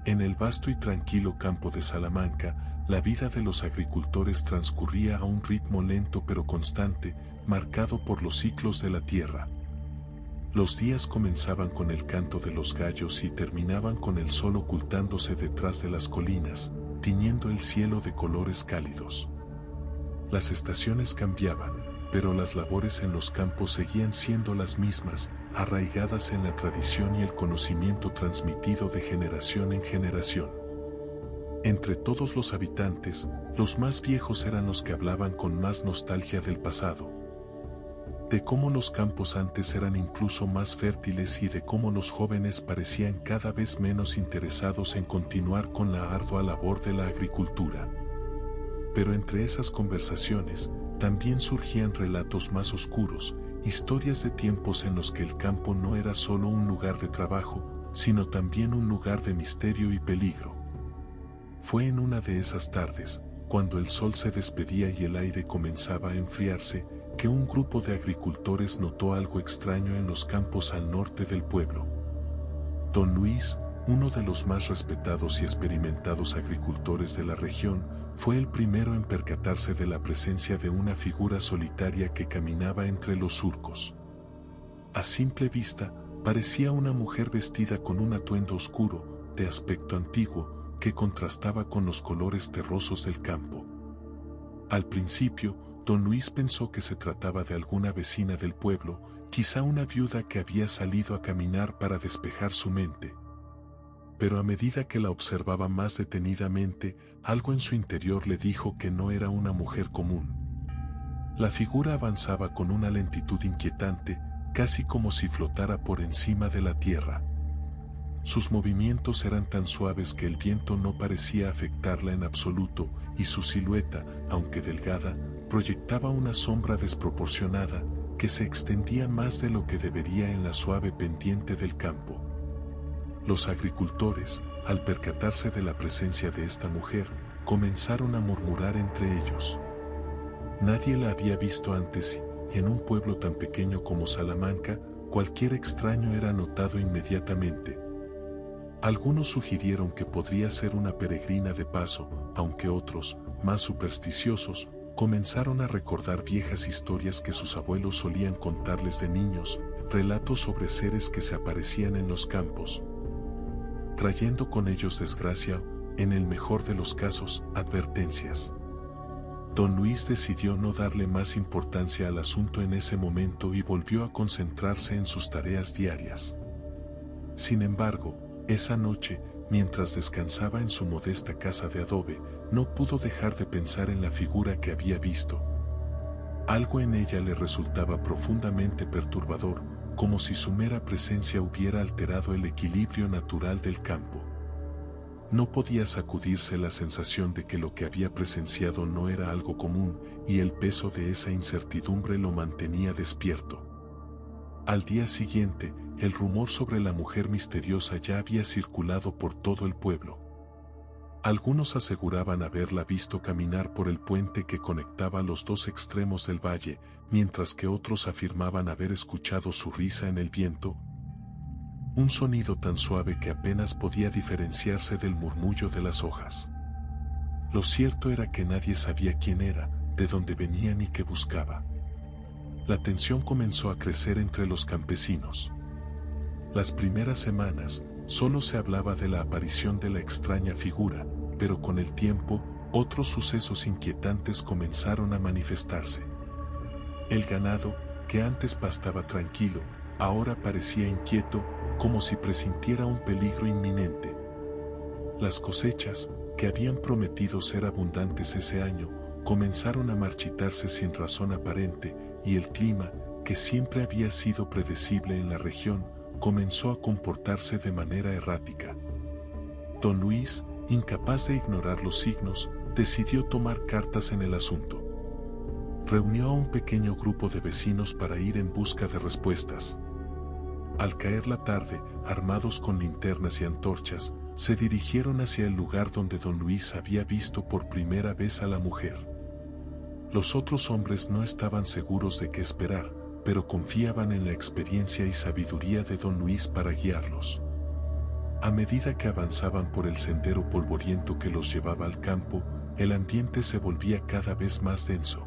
En el vasto y tranquilo campo de Salamanca, la vida de los agricultores transcurría a un ritmo lento pero constante, marcado por los ciclos de la tierra. Los días comenzaban con el canto de los gallos y terminaban con el sol ocultándose detrás de las colinas, tiñendo el cielo de colores cálidos. Las estaciones cambiaban, pero las labores en los campos seguían siendo las mismas, arraigadas en la tradición y el conocimiento transmitido de generación en generación. Entre todos los habitantes, los más viejos eran los que hablaban con más nostalgia del pasado, de cómo los campos antes eran incluso más fértiles y de cómo los jóvenes parecían cada vez menos interesados en continuar con la ardua labor de la agricultura. Pero entre esas conversaciones, también surgían relatos más oscuros, historias de tiempos en los que el campo no era solo un lugar de trabajo, sino también un lugar de misterio y peligro. Fue en una de esas tardes, cuando el sol se despedía y el aire comenzaba a enfriarse, que un grupo de agricultores notó algo extraño en los campos al norte del pueblo. Don Luis, uno de los más respetados y experimentados agricultores de la región, fue el primero en percatarse de la presencia de una figura solitaria que caminaba entre los surcos. A simple vista, parecía una mujer vestida con un atuendo oscuro, de aspecto antiguo, que contrastaba con los colores terrosos del campo. Al principio, Don Luis pensó que se trataba de alguna vecina del pueblo, quizá una viuda que había salido a caminar para despejar su mente. Pero a medida que la observaba más detenidamente, algo en su interior le dijo que no era una mujer común. La figura avanzaba con una lentitud inquietante, casi como si flotara por encima de la tierra. Sus movimientos eran tan suaves que el viento no parecía afectarla en absoluto, y su silueta, aunque delgada, proyectaba una sombra desproporcionada, que se extendía más de lo que debería en la suave pendiente del campo. Los agricultores, al percatarse de la presencia de esta mujer, comenzaron a murmurar entre ellos. Nadie la había visto antes y en un pueblo tan pequeño como Salamanca, cualquier extraño era notado inmediatamente. Algunos sugirieron que podría ser una peregrina de paso, aunque otros, más supersticiosos, comenzaron a recordar viejas historias que sus abuelos solían contarles de niños, relatos sobre seres que se aparecían en los campos, trayendo con ellos desgracia, en el mejor de los casos, advertencias. Don Luis decidió no darle más importancia al asunto en ese momento y volvió a concentrarse en sus tareas diarias. Sin embargo, esa noche, mientras descansaba en su modesta casa de adobe, no pudo dejar de pensar en la figura que había visto. Algo en ella le resultaba profundamente perturbador, como si su mera presencia hubiera alterado el equilibrio natural del campo. No podía sacudirse la sensación de que lo que había presenciado no era algo común, y el peso de esa incertidumbre lo mantenía despierto. Al día siguiente, el rumor sobre la mujer misteriosa ya había circulado por todo el pueblo. Algunos aseguraban haberla visto caminar por el puente que conectaba los dos extremos del valle, mientras que otros afirmaban haber escuchado su risa en el viento, un sonido tan suave que apenas podía diferenciarse del murmullo de las hojas. Lo cierto era que nadie sabía quién era, de dónde venía ni qué buscaba. La tensión comenzó a crecer entre los campesinos. Las primeras semanas, solo se hablaba de la aparición de la extraña figura, pero con el tiempo, otros sucesos inquietantes comenzaron a manifestarse. El ganado, que antes pastaba tranquilo, ahora parecía inquieto, como si presintiera un peligro inminente. Las cosechas, que habían prometido ser abundantes ese año, comenzaron a marchitarse sin razón aparente, y el clima, que siempre había sido predecible en la región, comenzó a comportarse de manera errática. Don Luis, incapaz de ignorar los signos, decidió tomar cartas en el asunto. Reunió a un pequeño grupo de vecinos para ir en busca de respuestas. Al caer la tarde, armados con linternas y antorchas, se dirigieron hacia el lugar donde Don Luis había visto por primera vez a la mujer. Los otros hombres no estaban seguros de qué esperar, pero confiaban en la experiencia y sabiduría de Don Luis para guiarlos. A medida que avanzaban por el sendero polvoriento que los llevaba al campo, el ambiente se volvía cada vez más denso.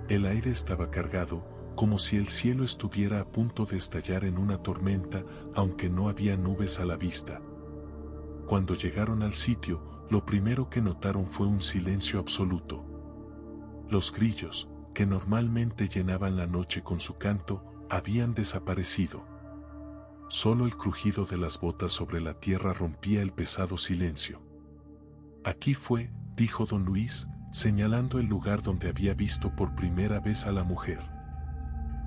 El aire estaba cargado, como si el cielo estuviera a punto de estallar en una tormenta, aunque no había nubes a la vista. Cuando llegaron al sitio, lo primero que notaron fue un silencio absoluto. Los grillos, que normalmente llenaban la noche con su canto, habían desaparecido. Solo el crujido de las botas sobre la tierra rompía el pesado silencio. Aquí fue, dijo don Luis, señalando el lugar donde había visto por primera vez a la mujer.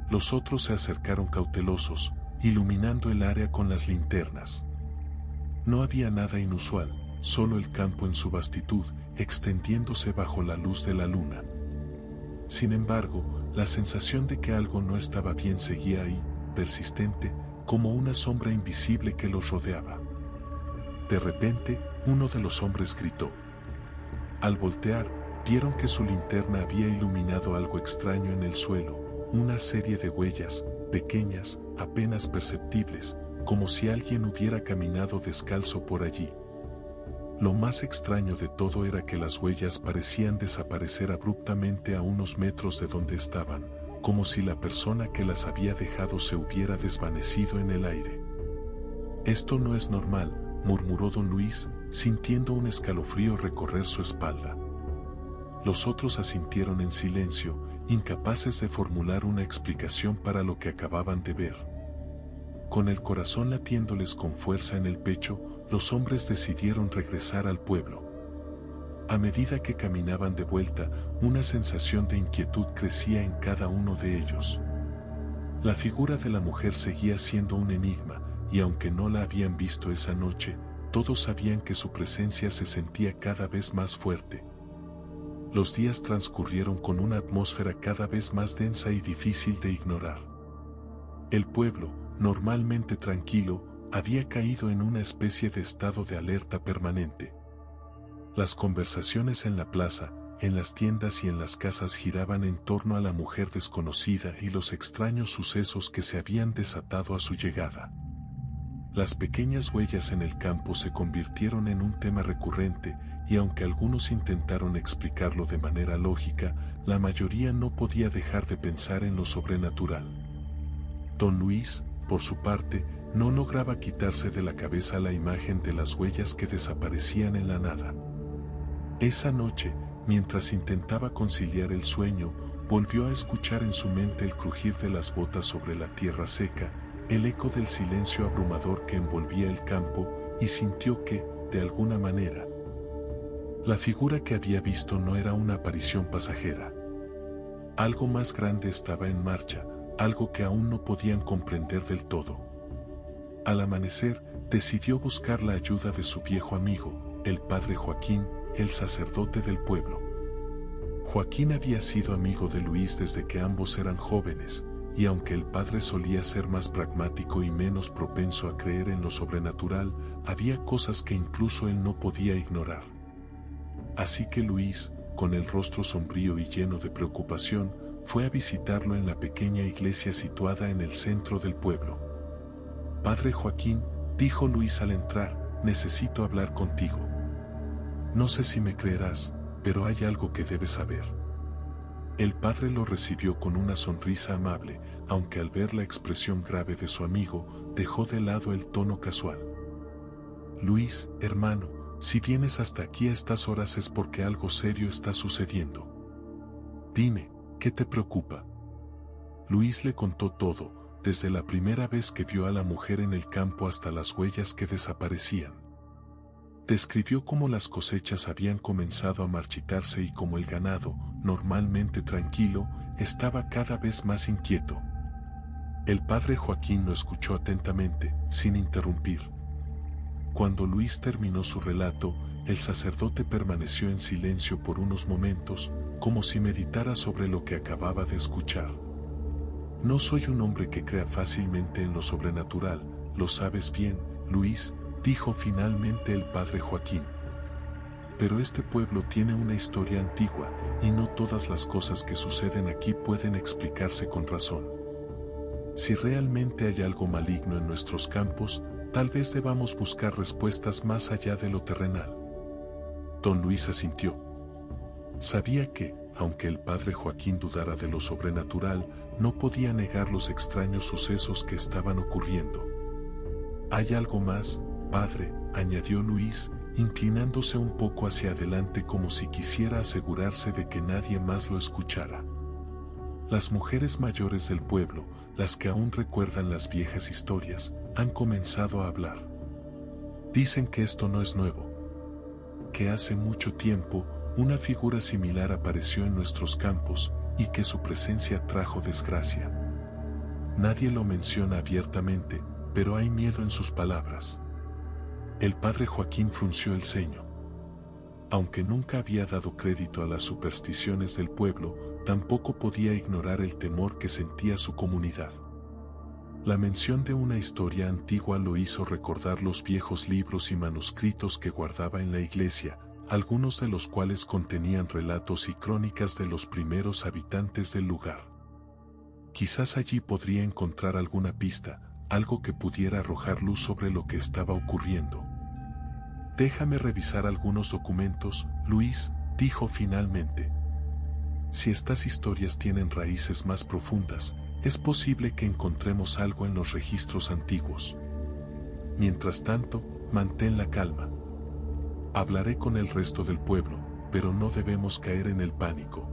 Los otros se acercaron cautelosos, iluminando el área con las linternas. No había nada inusual, solo el campo en su vastitud, extendiéndose bajo la luz de la luna. Sin embargo, la sensación de que algo no estaba bien seguía ahí, persistente, como una sombra invisible que los rodeaba. De repente, uno de los hombres gritó. Al voltear, vieron que su linterna había iluminado algo extraño en el suelo, una serie de huellas, pequeñas, apenas perceptibles, como si alguien hubiera caminado descalzo por allí. Lo más extraño de todo era que las huellas parecían desaparecer abruptamente a unos metros de donde estaban, como si la persona que las había dejado se hubiera desvanecido en el aire. «Esto no es normal», murmuró don Luis, sintiendo un escalofrío recorrer su espalda. Los otros asintieron en silencio, incapaces de formular una explicación para lo que acababan de ver. Con el corazón latiéndoles con fuerza en el pecho, los hombres decidieron regresar al pueblo. A medida que caminaban de vuelta, una sensación de inquietud crecía en cada uno de ellos. La figura de la mujer seguía siendo un enigma, y aunque no la habían visto esa noche, todos sabían que su presencia se sentía cada vez más fuerte. Los días transcurrieron con una atmósfera cada vez más densa y difícil de ignorar. El pueblo, normalmente tranquilo, había caído en una especie de estado de alerta permanente. Las conversaciones en la plaza, en las tiendas y en las casas giraban en torno a la mujer desconocida y los extraños sucesos que se habían desatado a su llegada. Las pequeñas huellas en el campo se convirtieron en un tema recurrente, y aunque algunos intentaron explicarlo de manera lógica, la mayoría no podía dejar de pensar en lo sobrenatural. Don Luis, por su parte, no lograba quitarse de la cabeza la imagen de las huellas que desaparecían en la nada. Esa noche, mientras intentaba conciliar el sueño, volvió a escuchar en su mente el crujir de las botas sobre la tierra seca, el eco del silencio abrumador que envolvía el campo, y sintió que, de alguna manera, la figura que había visto no era una aparición pasajera. Algo más grande estaba en marcha, algo que aún no podían comprender del todo. Al amanecer, decidió buscar la ayuda de su viejo amigo, el padre Joaquín, el sacerdote del pueblo. Joaquín había sido amigo de Luis desde que ambos eran jóvenes, y aunque el padre solía ser más pragmático y menos propenso a creer en lo sobrenatural, había cosas que incluso él no podía ignorar. Así que Luis, con el rostro sombrío y lleno de preocupación, fue a visitarlo en la pequeña iglesia situada en el centro del pueblo. «Padre Joaquín», dijo Luis al entrar, «necesito hablar contigo. No sé si me creerás, pero hay algo que debes saber». El padre lo recibió con una sonrisa amable, aunque al ver la expresión grave de su amigo, dejó de lado el tono casual. «Luis, hermano, si vienes hasta aquí a estas horas es porque algo serio está sucediendo. Dime, ¿qué te preocupa?». Luis le contó todo, desde la primera vez que vio a la mujer en el campo hasta las huellas que desaparecían. Describió cómo las cosechas habían comenzado a marchitarse y cómo el ganado, normalmente tranquilo, estaba cada vez más inquieto. El padre Joaquín lo escuchó atentamente, sin interrumpir. Cuando Luis terminó su relato, el sacerdote permaneció en silencio por unos momentos, como si meditara sobre lo que acababa de escuchar. «No soy un hombre que crea fácilmente en lo sobrenatural, lo sabes bien, Luis», dijo finalmente el padre Joaquín. «Pero este pueblo tiene una historia antigua, y no todas las cosas que suceden aquí pueden explicarse con razón. Si realmente hay algo maligno en nuestros campos, Tal vez debamos buscar respuestas más allá de lo terrenal. Don Luis asintió. Sabía que, aunque el padre Joaquín dudara de lo sobrenatural, no podía negar los extraños sucesos que estaban ocurriendo. «Hay algo más, padre», añadió Luis, inclinándose un poco hacia adelante como si quisiera asegurarse de que nadie más lo escuchara. Las mujeres mayores del pueblo, las que aún recuerdan las viejas historias, han comenzado a hablar. Dicen que esto no es nuevo, que hace mucho tiempo una figura similar apareció en nuestros campos y que su presencia trajo desgracia. Nadie lo menciona abiertamente, pero hay miedo en sus palabras. El padre Joaquín frunció el ceño. Aunque nunca había dado crédito a las supersticiones del pueblo, tampoco podía ignorar el temor que sentía su comunidad. La mención de una historia antigua lo hizo recordar los viejos libros y manuscritos que guardaba en la iglesia, algunos de los cuales contenían relatos y crónicas de los primeros habitantes del lugar. Quizás allí podría encontrar alguna pista, algo que pudiera arrojar luz sobre lo que estaba ocurriendo. «Déjame revisar algunos documentos, Luis», dijo finalmente. «Si estas historias tienen raíces más profundas, es posible que encontremos algo en los registros antiguos. Mientras tanto, mantén la calma. Hablaré con el resto del pueblo, pero no debemos caer en el pánico».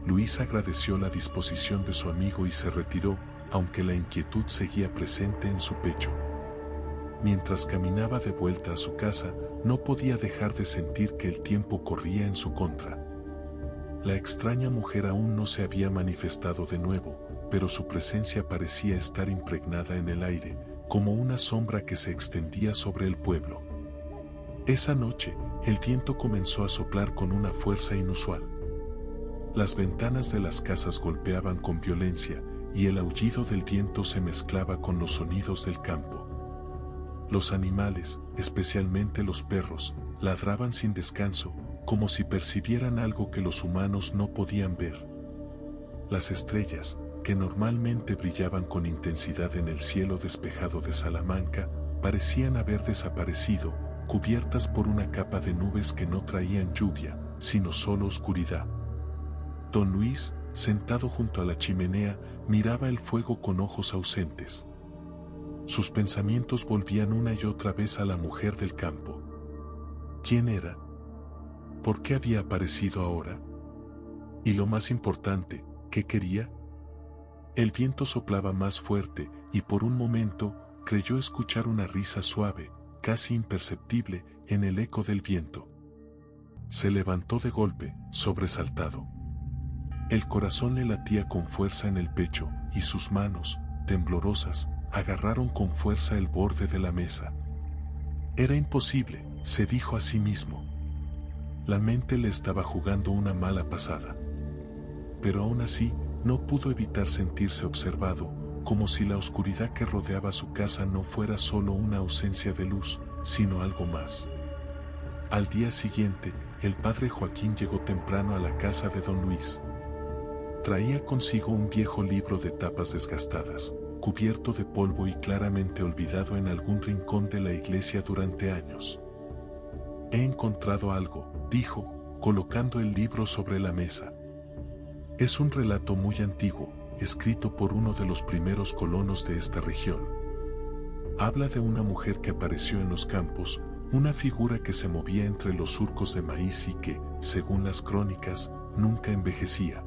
Luis agradeció la disposición de su amigo y se retiró, aunque la inquietud seguía presente en su pecho. Mientras caminaba de vuelta a su casa, no podía dejar de sentir que el tiempo corría en su contra. La extraña mujer aún no se había manifestado de nuevo, pero su presencia parecía estar impregnada en el aire, como una sombra que se extendía sobre el pueblo. Esa noche, el viento comenzó a soplar con una fuerza inusual. Las ventanas de las casas golpeaban con violencia, y el aullido del viento se mezclaba con los sonidos del campo. Los animales, especialmente los perros, ladraban sin descanso, como si percibieran algo que los humanos no podían ver. Las estrellas, que normalmente brillaban con intensidad en el cielo despejado de Salamanca, parecían haber desaparecido, cubiertas por una capa de nubes que no traían lluvia, sino solo oscuridad. Don Luis, sentado junto a la chimenea, miraba el fuego con ojos ausentes. Sus pensamientos volvían una y otra vez a la mujer del campo. ¿Quién era? ¿Por qué había aparecido ahora? Y lo más importante, ¿qué quería? El viento soplaba más fuerte, y por un momento, creyó escuchar una risa suave, casi imperceptible, en el eco del viento. Se levantó de golpe, sobresaltado. El corazón le latía con fuerza en el pecho, y sus manos, temblorosas, agarraron con fuerza el borde de la mesa. Era imposible, se dijo a sí mismo. La mente le estaba jugando una mala pasada. Pero aún así, no pudo evitar sentirse observado, como si la oscuridad que rodeaba su casa no fuera solo una ausencia de luz, sino algo más. Al día siguiente, el padre Joaquín llegó temprano a la casa de don Luis. Traía consigo un viejo libro de tapas desgastadas, cubierto de polvo y claramente olvidado en algún rincón de la iglesia durante años. «He encontrado algo», dijo, colocando el libro sobre la mesa. Es un relato muy antiguo, escrito por uno de los primeros colonos de esta región. Habla de una mujer que apareció en los campos, una figura que se movía entre los surcos de maíz y que, según las crónicas, nunca envejecía.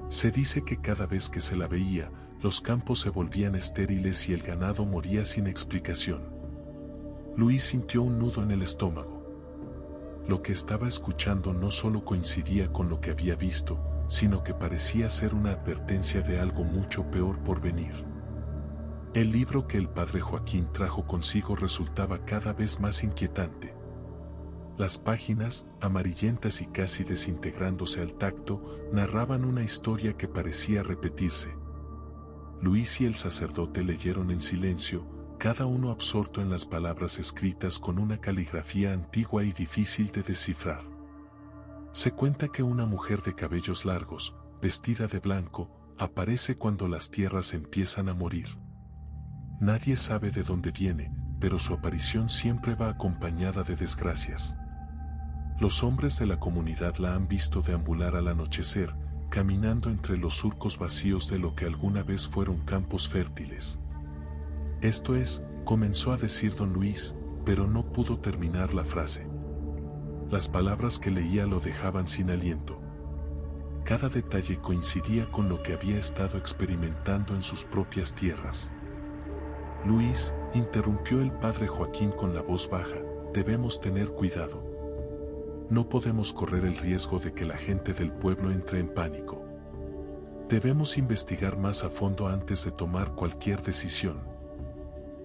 Se dice que cada vez que se la veía, los campos se volvían estériles y el ganado moría sin explicación. Luis sintió un nudo en el estómago. Lo que estaba escuchando no solo coincidía con lo que había visto, sino que parecía ser una advertencia de algo mucho peor por venir. El libro que el padre Joaquín trajo consigo resultaba cada vez más inquietante. Las páginas, amarillentas y casi desintegrándose al tacto, narraban una historia que parecía repetirse. Luis y el sacerdote leyeron en silencio, cada uno absorto en las palabras escritas con una caligrafía antigua y difícil de descifrar. Se cuenta que una mujer de cabellos largos, vestida de blanco, aparece cuando las tierras empiezan a morir. Nadie sabe de dónde viene, pero su aparición siempre va acompañada de desgracias. Los hombres de la comunidad la han visto deambular al anochecer, caminando entre los surcos vacíos de lo que alguna vez fueron campos fértiles. Esto es, comenzó a decir don Luis, pero no pudo terminar la frase. Las palabras que leía lo dejaban sin aliento. Cada detalle coincidía con lo que había estado experimentando en sus propias tierras. Luis, interrumpió el padre Joaquín con la voz baja, debemos tener cuidado. No podemos correr el riesgo de que la gente del pueblo entre en pánico. Debemos investigar más a fondo antes de tomar cualquier decisión.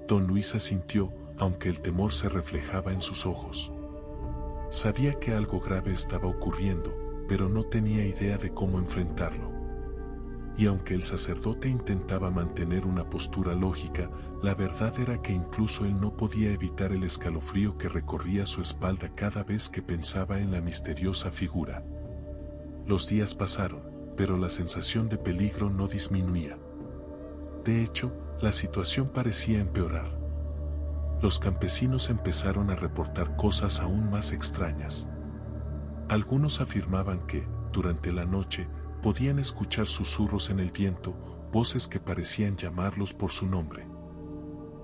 Don Luis asintió, aunque el temor se reflejaba en sus ojos. Sabía que algo grave estaba ocurriendo, pero no tenía idea de cómo enfrentarlo. Y aunque el sacerdote intentaba mantener una postura lógica, la verdad era que incluso él no podía evitar el escalofrío que recorría su espalda cada vez que pensaba en la misteriosa figura. Los días pasaron, pero la sensación de peligro no disminuía. De hecho, la situación parecía empeorar. Los campesinos empezaron a reportar cosas aún más extrañas. Algunos afirmaban que, durante la noche, podían escuchar susurros en el viento, voces que parecían llamarlos por su nombre.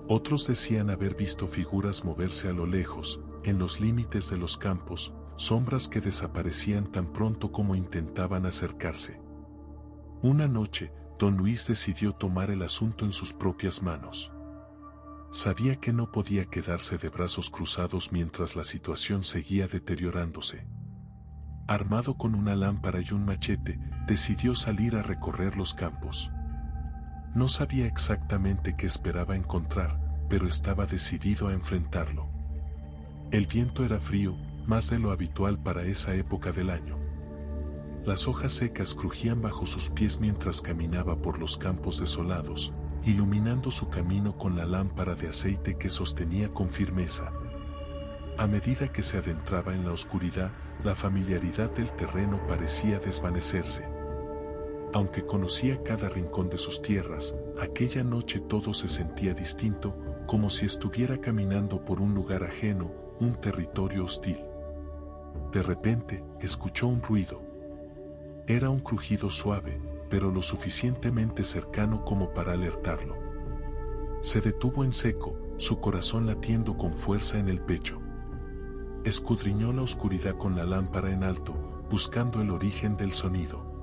Otros decían haber visto figuras moverse a lo lejos, en los límites de los campos, sombras que desaparecían tan pronto como intentaban acercarse. Una noche, don Luis decidió tomar el asunto en sus propias manos. Sabía que no podía quedarse de brazos cruzados mientras la situación seguía deteriorándose. Armado con una lámpara y un machete, decidió salir a recorrer los campos. No sabía exactamente qué esperaba encontrar, pero estaba decidido a enfrentarlo. El viento era frío, más de lo habitual para esa época del año. Las hojas secas crujían bajo sus pies mientras caminaba por los campos desolados, iluminando su camino con la lámpara de aceite que sostenía con firmeza. A medida que se adentraba en la oscuridad, la familiaridad del terreno parecía desvanecerse. Aunque conocía cada rincón de sus tierras, aquella noche todo se sentía distinto, como si estuviera caminando por un lugar ajeno, un territorio hostil. De repente, escuchó un ruido. Era un crujido suave, pero lo suficientemente cercano como para alertarlo. Se detuvo en seco, su corazón latiendo con fuerza en el pecho. Escudriñó la oscuridad con la lámpara en alto, buscando el origen del sonido.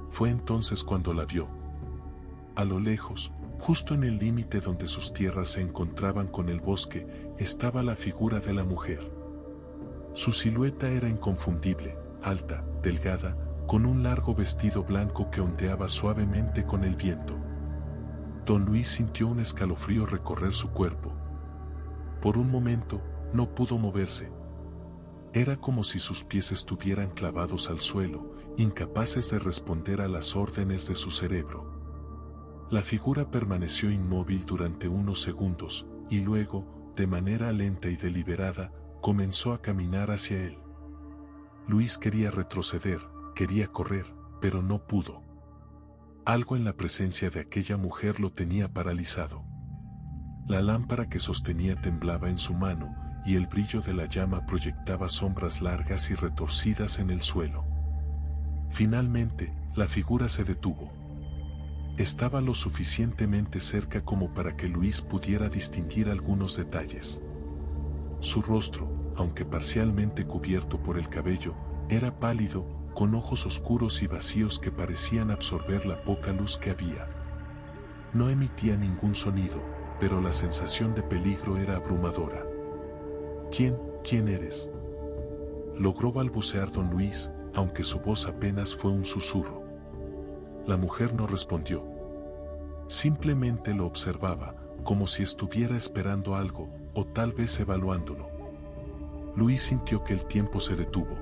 Fue entonces cuando la vio. A lo lejos, justo en el límite donde sus tierras se encontraban con el bosque, estaba la figura de la mujer. Su silueta era inconfundible, alta, delgada, con un largo vestido blanco que ondeaba suavemente con el viento. Don Luis sintió un escalofrío recorrer su cuerpo. Por un momento, no pudo moverse. Era como si sus pies estuvieran clavados al suelo, incapaces de responder a las órdenes de su cerebro. La figura permaneció inmóvil durante unos segundos, y luego, de manera lenta y deliberada, comenzó a caminar hacia él. Luis quería retroceder, quería correr, pero no pudo. Algo en la presencia de aquella mujer lo tenía paralizado. La lámpara que sostenía temblaba en su mano, y el brillo de la llama proyectaba sombras largas y retorcidas en el suelo. Finalmente, la figura se detuvo. Estaba lo suficientemente cerca como para que Luis pudiera distinguir algunos detalles. Su rostro, aunque parcialmente cubierto por el cabello, era pálido, con ojos oscuros y vacíos que parecían absorber la poca luz que había. No emitía ningún sonido, pero la sensación de peligro era abrumadora. ¿Quién eres?, logró balbucear don Luis, aunque su voz apenas fue un susurro. La mujer no respondió. Simplemente lo observaba, como si estuviera esperando algo, o tal vez evaluándolo. Luis sintió que el tiempo se detuvo.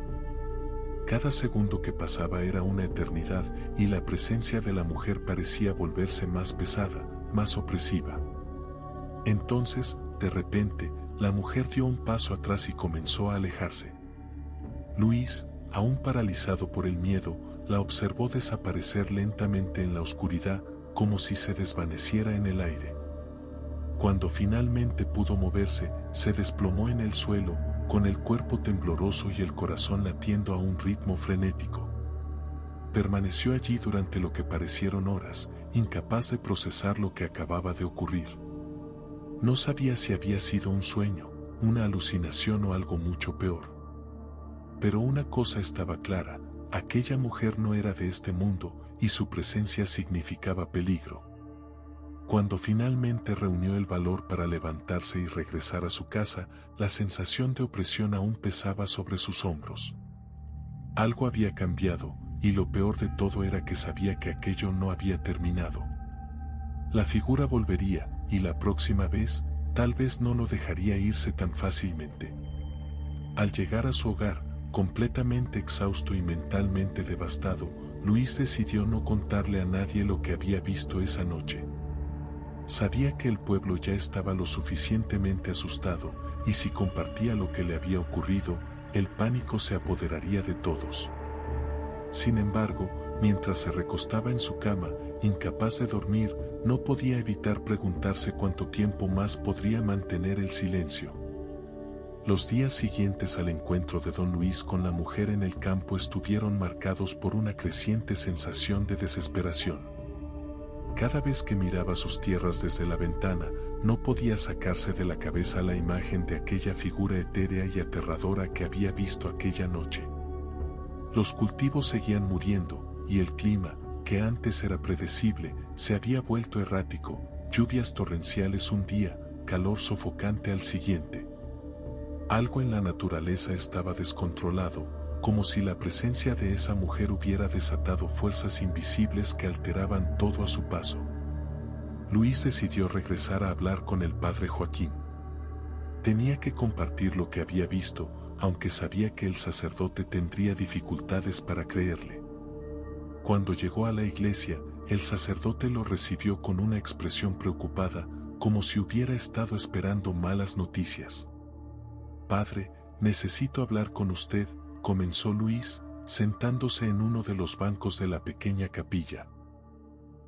Cada segundo que pasaba era una eternidad, y la presencia de la mujer parecía volverse más pesada, más opresiva. Entonces, de repente, la mujer dio un paso atrás y comenzó a alejarse. Luis, aún paralizado por el miedo, la observó desaparecer lentamente en la oscuridad, como si se desvaneciera en el aire. Cuando finalmente pudo moverse, se desplomó en el suelo, con el cuerpo tembloroso y el corazón latiendo a un ritmo frenético. Permaneció allí durante lo que parecieron horas, incapaz de procesar lo que acababa de ocurrir. No sabía si había sido un sueño, una alucinación o algo mucho peor. Pero una cosa estaba clara, aquella mujer no era de este mundo, y su presencia significaba peligro. Cuando finalmente reunió el valor para levantarse y regresar a su casa, la sensación de opresión aún pesaba sobre sus hombros. Algo había cambiado, y lo peor de todo era que sabía que aquello no había terminado. La figura volvería, y la próxima vez, tal vez no lo dejaría irse tan fácilmente. Al llegar a su hogar, completamente exhausto y mentalmente devastado, Luis decidió no contarle a nadie lo que había visto esa noche. Sabía que el pueblo ya estaba lo suficientemente asustado, y si compartía lo que le había ocurrido, el pánico se apoderaría de todos. Sin embargo, mientras se recostaba en su cama, incapaz de dormir, no podía evitar preguntarse cuánto tiempo más podría mantener el silencio. Los días siguientes al encuentro de don Luis con la mujer en el campo estuvieron marcados por una creciente sensación de desesperación. Cada vez que miraba sus tierras desde la ventana, no podía sacarse de la cabeza la imagen de aquella figura etérea y aterradora que había visto aquella noche. Los cultivos seguían muriendo, y el clima, que antes era predecible, se había vuelto errático, lluvias torrenciales un día, calor sofocante al siguiente. Algo en la naturaleza estaba descontrolado, como si la presencia de esa mujer hubiera desatado fuerzas invisibles que alteraban todo a su paso. Luis decidió regresar a hablar con el padre Joaquín. Tenía que compartir lo que había visto, aunque sabía que el sacerdote tendría dificultades para creerle. Cuando llegó a la iglesia, el sacerdote lo recibió con una expresión preocupada, como si hubiera estado esperando malas noticias. «Padre, necesito hablar con usted», comenzó Luis, sentándose en uno de los bancos de la pequeña capilla.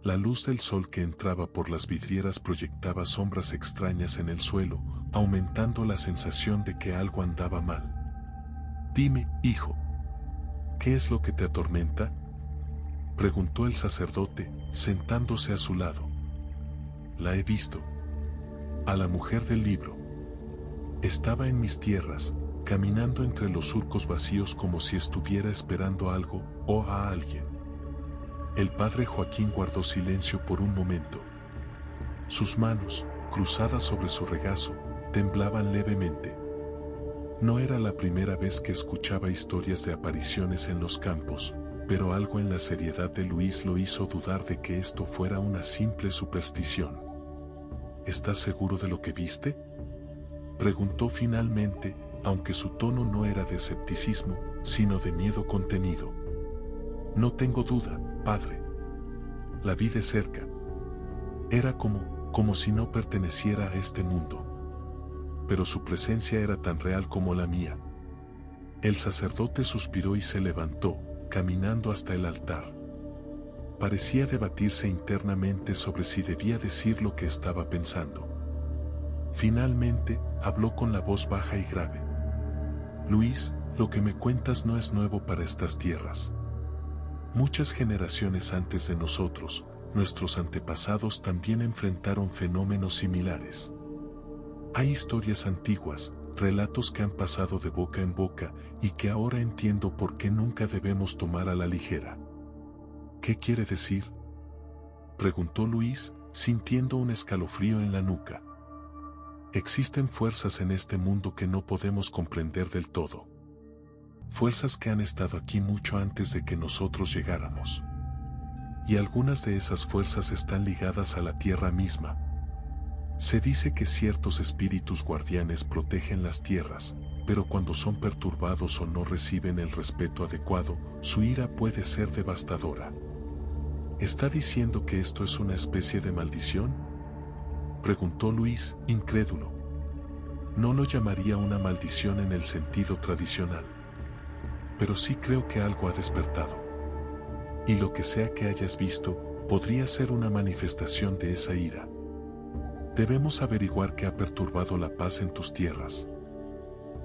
La luz del sol que entraba por las vidrieras proyectaba sombras extrañas en el suelo, aumentando la sensación de que algo andaba mal. «Dime, hijo, ¿qué es lo que te atormenta?», preguntó el sacerdote, sentándose a su lado. «La he visto. A la mujer del libro. Estaba en mis tierras, caminando entre los surcos vacíos como si estuviera esperando algo o a alguien». El padre Joaquín guardó silencio por un momento. Sus manos, cruzadas sobre su regazo, temblaban levemente. No era la primera vez que escuchaba historias de apariciones en los campos, pero algo en la seriedad de Luis lo hizo dudar de que esto fuera una simple superstición. «¿Estás seguro de lo que viste?», preguntó finalmente, aunque su tono no era de escepticismo, sino de miedo contenido. «No tengo duda, padre. La vi de cerca. Era como si no perteneciera a este mundo. Pero su presencia era tan real como la mía». El sacerdote suspiró y se levantó, caminando hasta el altar. Parecía debatirse internamente sobre si debía decir lo que estaba pensando. Finalmente, habló con la voz baja y grave. «Luis, lo que me cuentas no es nuevo para estas tierras. Muchas generaciones antes de nosotros, nuestros antepasados también enfrentaron fenómenos similares. Hay historias antiguas, relatos que han pasado de boca en boca y que ahora entiendo por qué nunca debemos tomar a la ligera». «¿Qué quiere decir?», preguntó Luis, sintiendo un escalofrío en la nuca. «Existen fuerzas en este mundo que no podemos comprender del todo. Fuerzas que han estado aquí mucho antes de que nosotros llegáramos. Y algunas de esas fuerzas están ligadas a la tierra misma. Se dice que ciertos espíritus guardianes protegen las tierras, pero cuando son perturbados o no reciben el respeto adecuado, su ira puede ser devastadora». «¿Está diciendo que esto es una especie de maldición?», preguntó Luis, incrédulo. «No lo llamaría una maldición en el sentido tradicional. Pero sí creo que algo ha despertado. Y lo que sea que hayas visto, podría ser una manifestación de esa ira». Debemos averiguar qué ha perturbado la paz en tus tierras.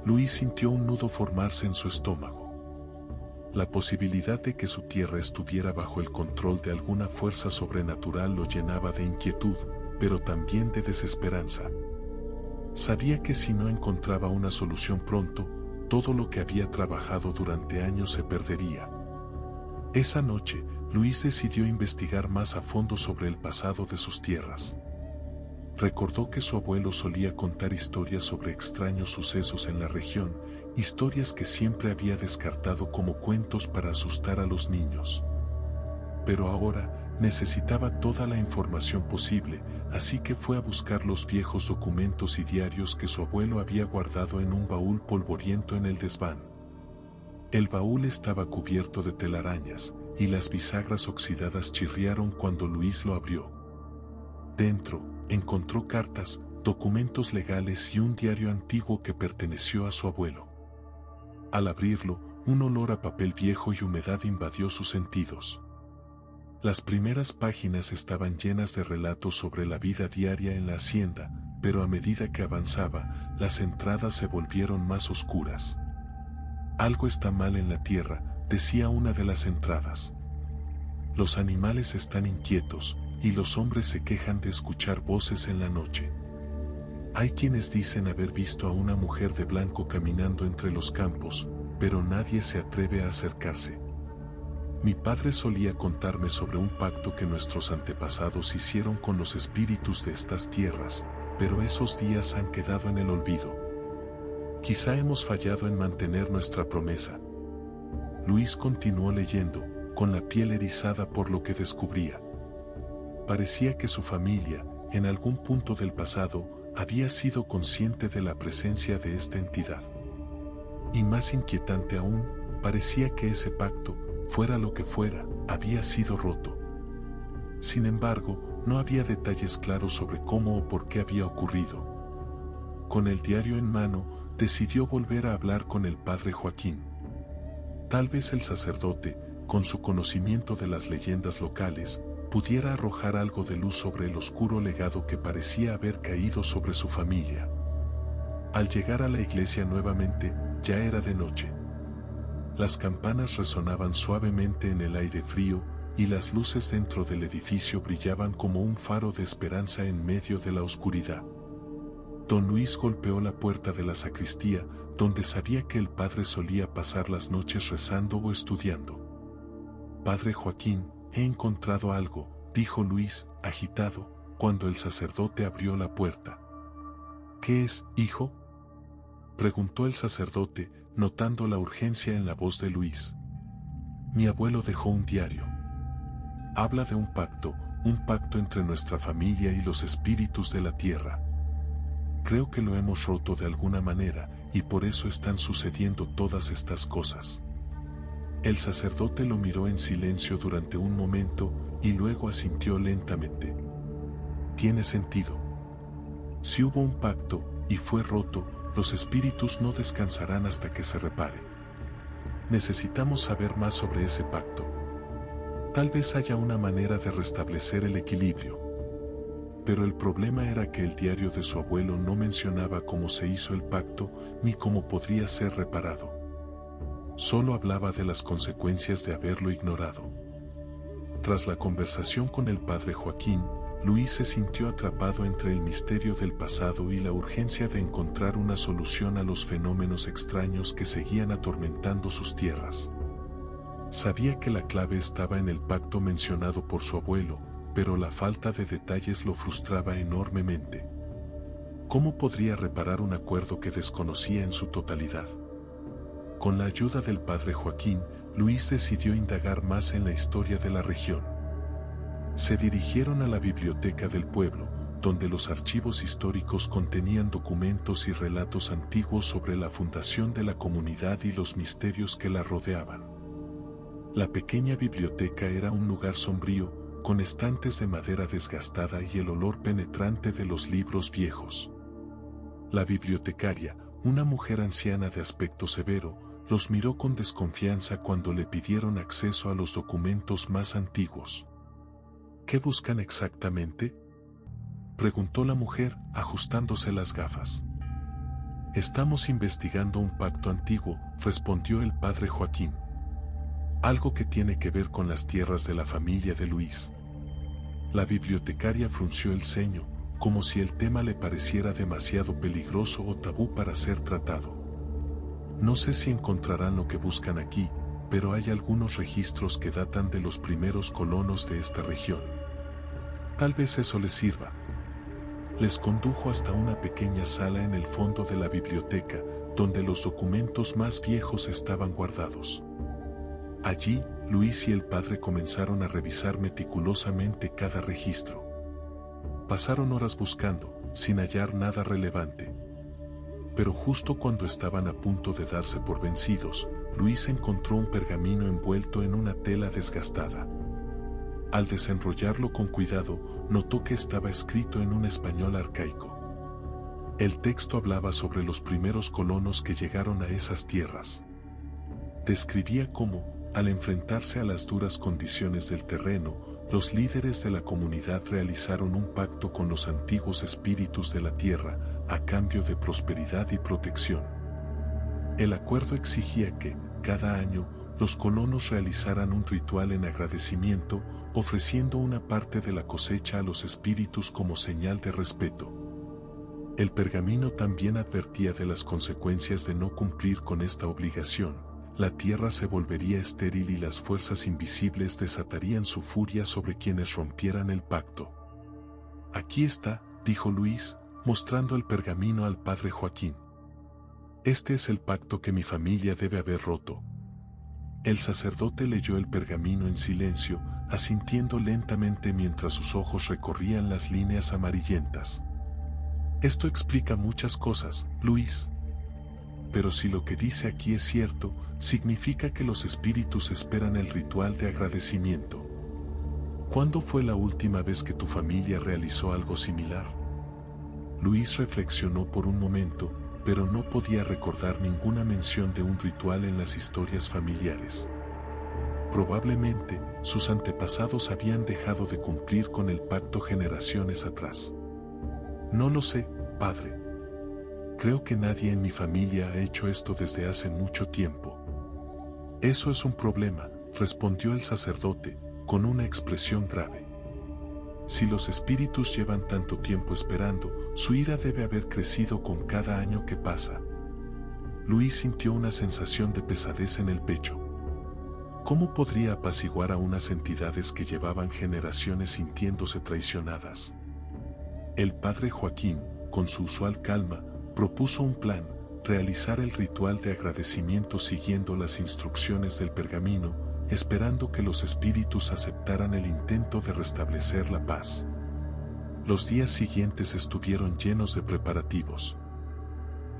Luis sintió un nudo formarse en su estómago. La posibilidad de que su tierra estuviera bajo el control de alguna fuerza sobrenatural lo llenaba de inquietud, pero también de desesperanza. Sabía que si no encontraba una solución pronto, todo lo que había trabajado durante años se perdería. Esa noche, Luis decidió investigar más a fondo sobre el pasado de sus tierras. Recordó que su abuelo solía contar historias sobre extraños sucesos en la región, historias que siempre había descartado como cuentos para asustar a los niños. Pero ahora necesitaba toda la información posible, así que fue a buscar los viejos documentos y diarios que su abuelo había guardado en un baúl polvoriento en el desván. El baúl estaba cubierto de telarañas, y las bisagras oxidadas chirriaron cuando Luis lo abrió. Dentro, encontró cartas, documentos legales y un diario antiguo que perteneció a su abuelo. Al abrirlo, un olor a papel viejo y humedad invadió sus sentidos. Las primeras páginas estaban llenas de relatos sobre la vida diaria en la hacienda, pero a medida que avanzaba, las entradas se volvieron más oscuras. Algo está mal en la tierra, decía una de las entradas. Los animales están inquietos, y los hombres se quejan de escuchar voces en la noche. Hay quienes dicen haber visto a una mujer de blanco caminando entre los campos, pero nadie se atreve a acercarse. Mi padre solía contarme sobre un pacto que nuestros antepasados hicieron con los espíritus de estas tierras, pero esos días han quedado en el olvido. Quizá hemos fallado en mantener nuestra promesa. Luis continuó leyendo, con la piel erizada por lo que descubría. Parecía que su familia, en algún punto del pasado, había sido consciente de la presencia de esta entidad. Y más inquietante aún, parecía que ese pacto, fuera lo que fuera, había sido roto. Sin embargo, no había detalles claros sobre cómo o por qué había ocurrido. Con el diario en mano, decidió volver a hablar con el padre Joaquín. Tal vez el sacerdote, con su conocimiento de las leyendas locales, pudiera arrojar algo de luz sobre el oscuro legado que parecía haber caído sobre su familia. Al llegar a la iglesia nuevamente, ya era de noche. Las campanas resonaban suavemente en el aire frío, y las luces dentro del edificio brillaban como un faro de esperanza en medio de la oscuridad. Don Luis golpeó la puerta de la sacristía, donde sabía que el padre solía pasar las noches rezando o estudiando. Padre Joaquín, he encontrado algo, dijo Luis, agitado, cuando el sacerdote abrió la puerta. ¿Qué es, hijo?, preguntó el sacerdote, notando la urgencia en la voz de Luis. Mi abuelo dejó un diario. Habla de un pacto entre nuestra familia y los espíritus de la tierra. Creo que lo hemos roto de alguna manera, y por eso están sucediendo todas estas cosas. El sacerdote lo miró en silencio durante un momento, y luego asintió lentamente. Tiene sentido. Si hubo un pacto, y fue roto, los espíritus no descansarán hasta que se repare. Necesitamos saber más sobre ese pacto. Tal vez haya una manera de restablecer el equilibrio. Pero el problema era que el diario de su abuelo no mencionaba cómo se hizo el pacto, ni cómo podría ser reparado. Solo hablaba de las consecuencias de haberlo ignorado. Tras la conversación con el padre Joaquín, Luis se sintió atrapado entre el misterio del pasado y la urgencia de encontrar una solución a los fenómenos extraños que seguían atormentando sus tierras. Sabía que la clave estaba en el pacto mencionado por su abuelo, pero la falta de detalles lo frustraba enormemente. ¿Cómo podría reparar un acuerdo que desconocía en su totalidad? Con la ayuda del padre Joaquín, Luis decidió indagar más en la historia de la región. Se dirigieron a la biblioteca del pueblo, donde los archivos históricos contenían documentos y relatos antiguos sobre la fundación de la comunidad y los misterios que la rodeaban. La pequeña biblioteca era un lugar sombrío, con estantes de madera desgastada y el olor penetrante de los libros viejos. La bibliotecaria, una mujer anciana de aspecto severo, los miró con desconfianza cuando le pidieron acceso a los documentos más antiguos. ¿Qué buscan exactamente?, preguntó la mujer, ajustándose las gafas. Estamos investigando un pacto antiguo, respondió el padre Joaquín. Algo que tiene que ver con las tierras de la familia de Luis. La bibliotecaria frunció el ceño, como si el tema le pareciera demasiado peligroso o tabú para ser tratado. No sé si encontrarán lo que buscan aquí, pero hay algunos registros que datan de los primeros colonos de esta región. Tal vez eso les sirva. Les condujo hasta una pequeña sala en el fondo de la biblioteca, donde los documentos más viejos estaban guardados. Allí, Luis y el padre comenzaron a revisar meticulosamente cada registro. Pasaron horas buscando, sin hallar nada relevante. Pero justo cuando estaban a punto de darse por vencidos, Luis encontró un pergamino envuelto en una tela desgastada. Al desenrollarlo con cuidado, notó que estaba escrito en un español arcaico. El texto hablaba sobre los primeros colonos que llegaron a esas tierras. Describía cómo, al enfrentarse a las duras condiciones del terreno, los líderes de la comunidad realizaron un pacto con los antiguos espíritus de la tierra, a cambio de prosperidad y protección. El acuerdo exigía que, cada año, los colonos realizaran un ritual en agradecimiento, ofreciendo una parte de la cosecha a los espíritus como señal de respeto. El pergamino también advertía de las consecuencias de no cumplir con esta obligación. La tierra se volvería estéril y las fuerzas invisibles desatarían su furia sobre quienes rompieran el pacto. Aquí está, dijo Luis, mostrando el pergamino al padre Joaquín. Este es el pacto que mi familia debe haber roto. El sacerdote leyó el pergamino en silencio, asintiendo lentamente mientras sus ojos recorrían las líneas amarillentas. Esto explica muchas cosas, Luis. Pero si lo que dice aquí es cierto, significa que los espíritus esperan el ritual de agradecimiento. ¿Cuándo fue la última vez que tu familia realizó algo similar? Luis reflexionó por un momento, pero no podía recordar ninguna mención de un ritual en las historias familiares. Probablemente, sus antepasados habían dejado de cumplir con el pacto generaciones atrás. No lo sé, padre. Creo que nadie en mi familia ha hecho esto desde hace mucho tiempo. Eso es un problema, respondió el sacerdote, con una expresión grave. Si los espíritus llevan tanto tiempo esperando, su ira debe haber crecido con cada año que pasa. Luis sintió una sensación de pesadez en el pecho. ¿Cómo podría apaciguar a unas entidades que llevaban generaciones sintiéndose traicionadas? El padre Joaquín, con su usual calma, propuso un plan: realizar el ritual de agradecimiento siguiendo las instrucciones del pergamino, esperando que los espíritus aceptaran el intento de restablecer la paz. Los días siguientes estuvieron llenos de preparativos.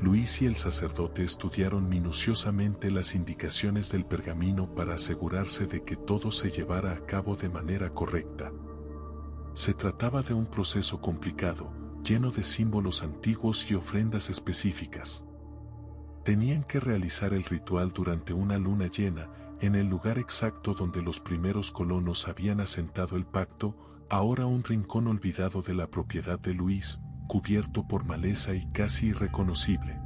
Luis y el sacerdote estudiaron minuciosamente las indicaciones del pergamino para asegurarse de que todo se llevara a cabo de manera correcta. Se trataba de un proceso complicado, lleno de símbolos antiguos y ofrendas específicas. Tenían que realizar el ritual durante una luna llena, en el lugar exacto donde los primeros colonos habían asentado el pacto, ahora un rincón olvidado de la propiedad de Luis, cubierto por maleza y casi irreconocible.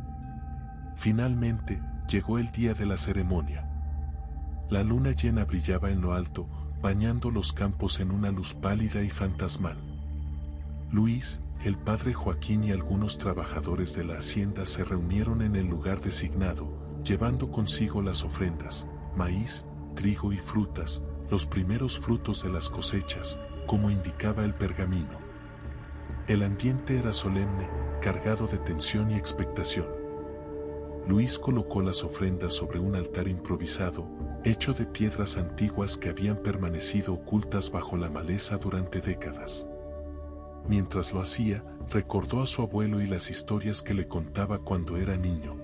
Finalmente, llegó el día de la ceremonia. La luna llena brillaba en lo alto, bañando los campos en una luz pálida y fantasmal. Luis, el padre Joaquín y algunos trabajadores de la hacienda se reunieron en el lugar designado, llevando consigo las ofrendas, maíz, trigo y frutas, los primeros frutos de las cosechas, como indicaba el pergamino. El ambiente era solemne, cargado de tensión y expectación. Luis colocó las ofrendas sobre un altar improvisado, hecho de piedras antiguas que habían permanecido ocultas bajo la maleza durante décadas. Mientras lo hacía, recordó a su abuelo y las historias que le contaba cuando era niño.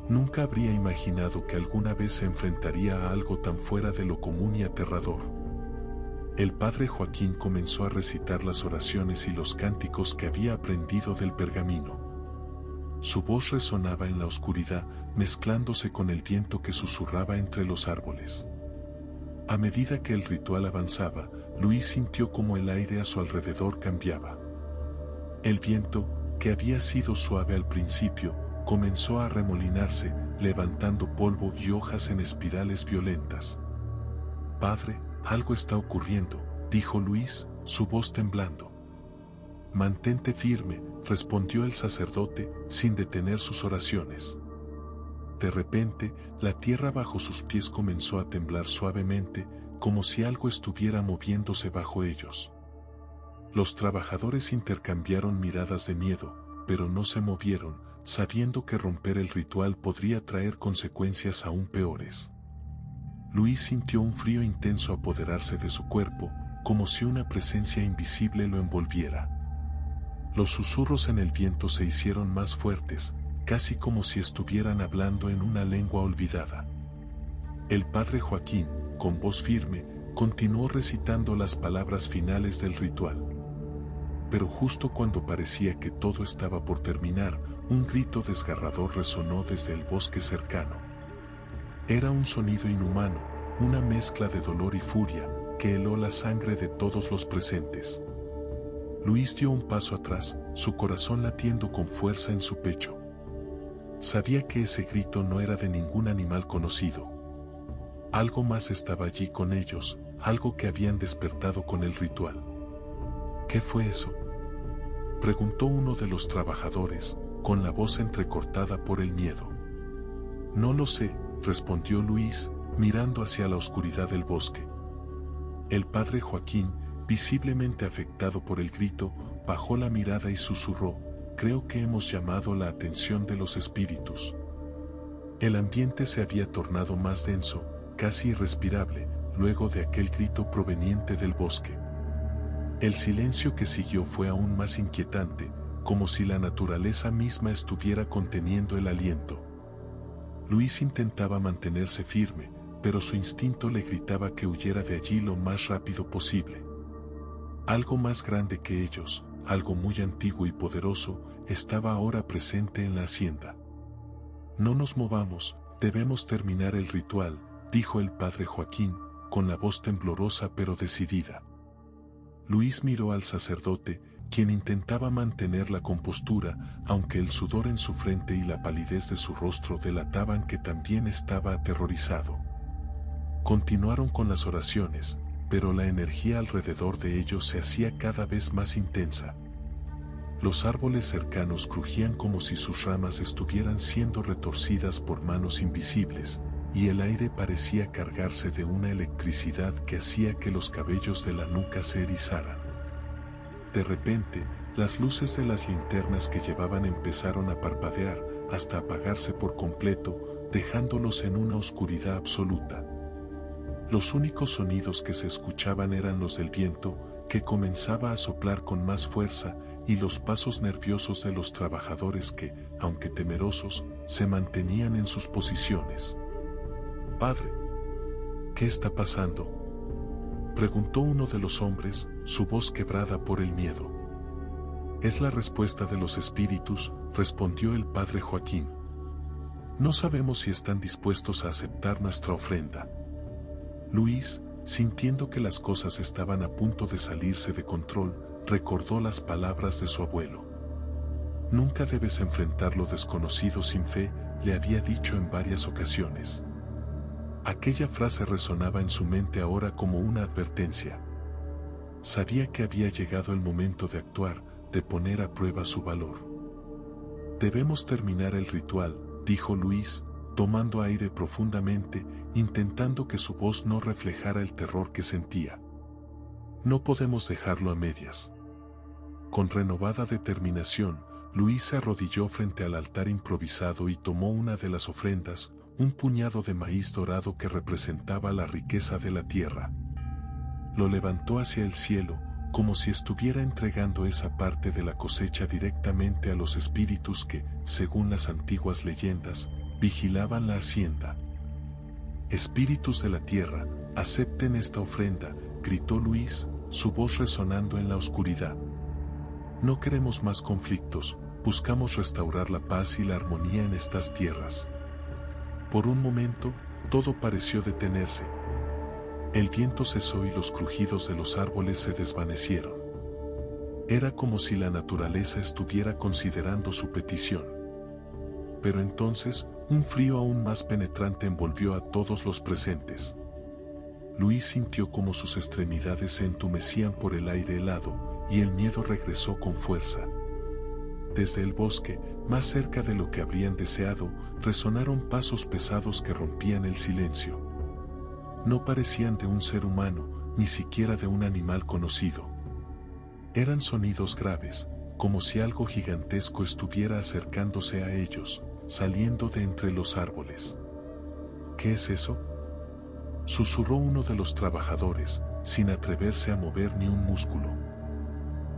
Nunca habría imaginado que alguna vez se enfrentaría a algo tan fuera de lo común y aterrador. El padre Joaquín comenzó a recitar las oraciones y los cánticos que había aprendido del pergamino. Su voz resonaba en la oscuridad, mezclándose con el viento que susurraba entre los árboles. A medida que el ritual avanzaba, Luis sintió como el aire a su alrededor cambiaba. El viento, que había sido suave al principio, comenzó a remolinarse, levantando polvo y hojas en espirales violentas. «Padre, algo está ocurriendo», dijo Luis, su voz temblando. «Mantente firme», respondió el sacerdote, sin detener sus oraciones. De repente, la tierra bajo sus pies comenzó a temblar suavemente, como si algo estuviera moviéndose bajo ellos. Los trabajadores intercambiaron miradas de miedo, pero no se movieron, sabiendo que romper el ritual podría traer consecuencias aún peores. Luis sintió un frío intenso apoderarse de su cuerpo, como si una presencia invisible lo envolviera. Los susurros en el viento se hicieron más fuertes, casi como si estuvieran hablando en una lengua olvidada. El padre Joaquín, con voz firme, continuó recitando las palabras finales del ritual. Pero justo cuando parecía que todo estaba por terminar, un grito desgarrador resonó desde el bosque cercano. Era un sonido inhumano, una mezcla de dolor y furia, que heló la sangre de todos los presentes. Luis dio un paso atrás, su corazón latiendo con fuerza en su pecho. Sabía que ese grito no era de ningún animal conocido. Algo más estaba allí con ellos, algo que habían despertado con el ritual. ¿Qué fue eso?, preguntó uno de los trabajadores, con la voz entrecortada por el miedo. No lo sé, respondió Luis, mirando hacia la oscuridad del bosque. El padre Joaquín, visiblemente afectado por el grito, bajó la mirada y susurró: «Creo que hemos llamado la atención de los espíritus». El ambiente se había tornado más denso, casi irrespirable, luego de aquel grito proveniente del bosque. El silencio que siguió fue aún más inquietante, como si la naturaleza misma estuviera conteniendo el aliento. Luis intentaba mantenerse firme, pero su instinto le gritaba que huyera de allí lo más rápido posible. Algo más grande que ellos, algo muy antiguo y poderoso, estaba ahora presente en la hacienda. «No nos movamos, debemos terminar el ritual», dijo el padre Joaquín, con la voz temblorosa pero decidida. Luis miró al sacerdote, quien intentaba mantener la compostura, aunque el sudor en su frente y la palidez de su rostro delataban que también estaba aterrorizado. Continuaron con las oraciones, pero la energía alrededor de ellos se hacía cada vez más intensa. Los árboles cercanos crujían como si sus ramas estuvieran siendo retorcidas por manos invisibles, y el aire parecía cargarse de una electricidad que hacía que los cabellos de la nuca se erizaran. De repente, las luces de las linternas que llevaban empezaron a parpadear, hasta apagarse por completo, dejándolos en una oscuridad absoluta. Los únicos sonidos que se escuchaban eran los del viento, que comenzaba a soplar con más fuerza, y los pasos nerviosos de los trabajadores que, aunque temerosos, se mantenían en sus posiciones. «Padre, ¿qué está pasando?», preguntó uno de los hombres, su voz quebrada por el miedo. «Es la respuesta de los espíritus», respondió el padre Joaquín. «No sabemos si están dispuestos a aceptar nuestra ofrenda». Luis, sintiendo que las cosas estaban a punto de salirse de control, recordó las palabras de su abuelo. «Nunca debes enfrentar lo desconocido sin fe», le había dicho en varias ocasiones. Aquella frase resonaba en su mente ahora como una advertencia. Sabía que había llegado el momento de actuar, de poner a prueba su valor. «Debemos terminar el ritual», dijo Luis, tomando aire profundamente, intentando que su voz no reflejara el terror que sentía. «No podemos dejarlo a medias». Con renovada determinación, Luis se arrodilló frente al altar improvisado y tomó una de las ofrendas, un puñado de maíz dorado que representaba la riqueza de la tierra. Lo levantó hacia el cielo, como si estuviera entregando esa parte de la cosecha directamente a los espíritus que, según las antiguas leyendas, vigilaban la hacienda. «Espíritus de la tierra, acepten esta ofrenda», gritó Luis, su voz resonando en la oscuridad. «No queremos más conflictos, buscamos restaurar la paz y la armonía en estas tierras». Por un momento, todo pareció detenerse. El viento cesó y los crujidos de los árboles se desvanecieron. Era como si la naturaleza estuviera considerando su petición. Pero entonces, un frío aún más penetrante envolvió a todos los presentes. Luis sintió como sus extremidades se entumecían por el aire helado, y el miedo regresó con fuerza. Desde el bosque, más cerca de lo que habrían deseado, resonaron pasos pesados que rompían el silencio. No parecían de un ser humano, ni siquiera de un animal conocido. Eran sonidos graves, como si algo gigantesco estuviera acercándose a ellos, saliendo de entre los árboles. ¿Qué es eso?, susurró uno de los trabajadores, sin atreverse a mover ni un músculo.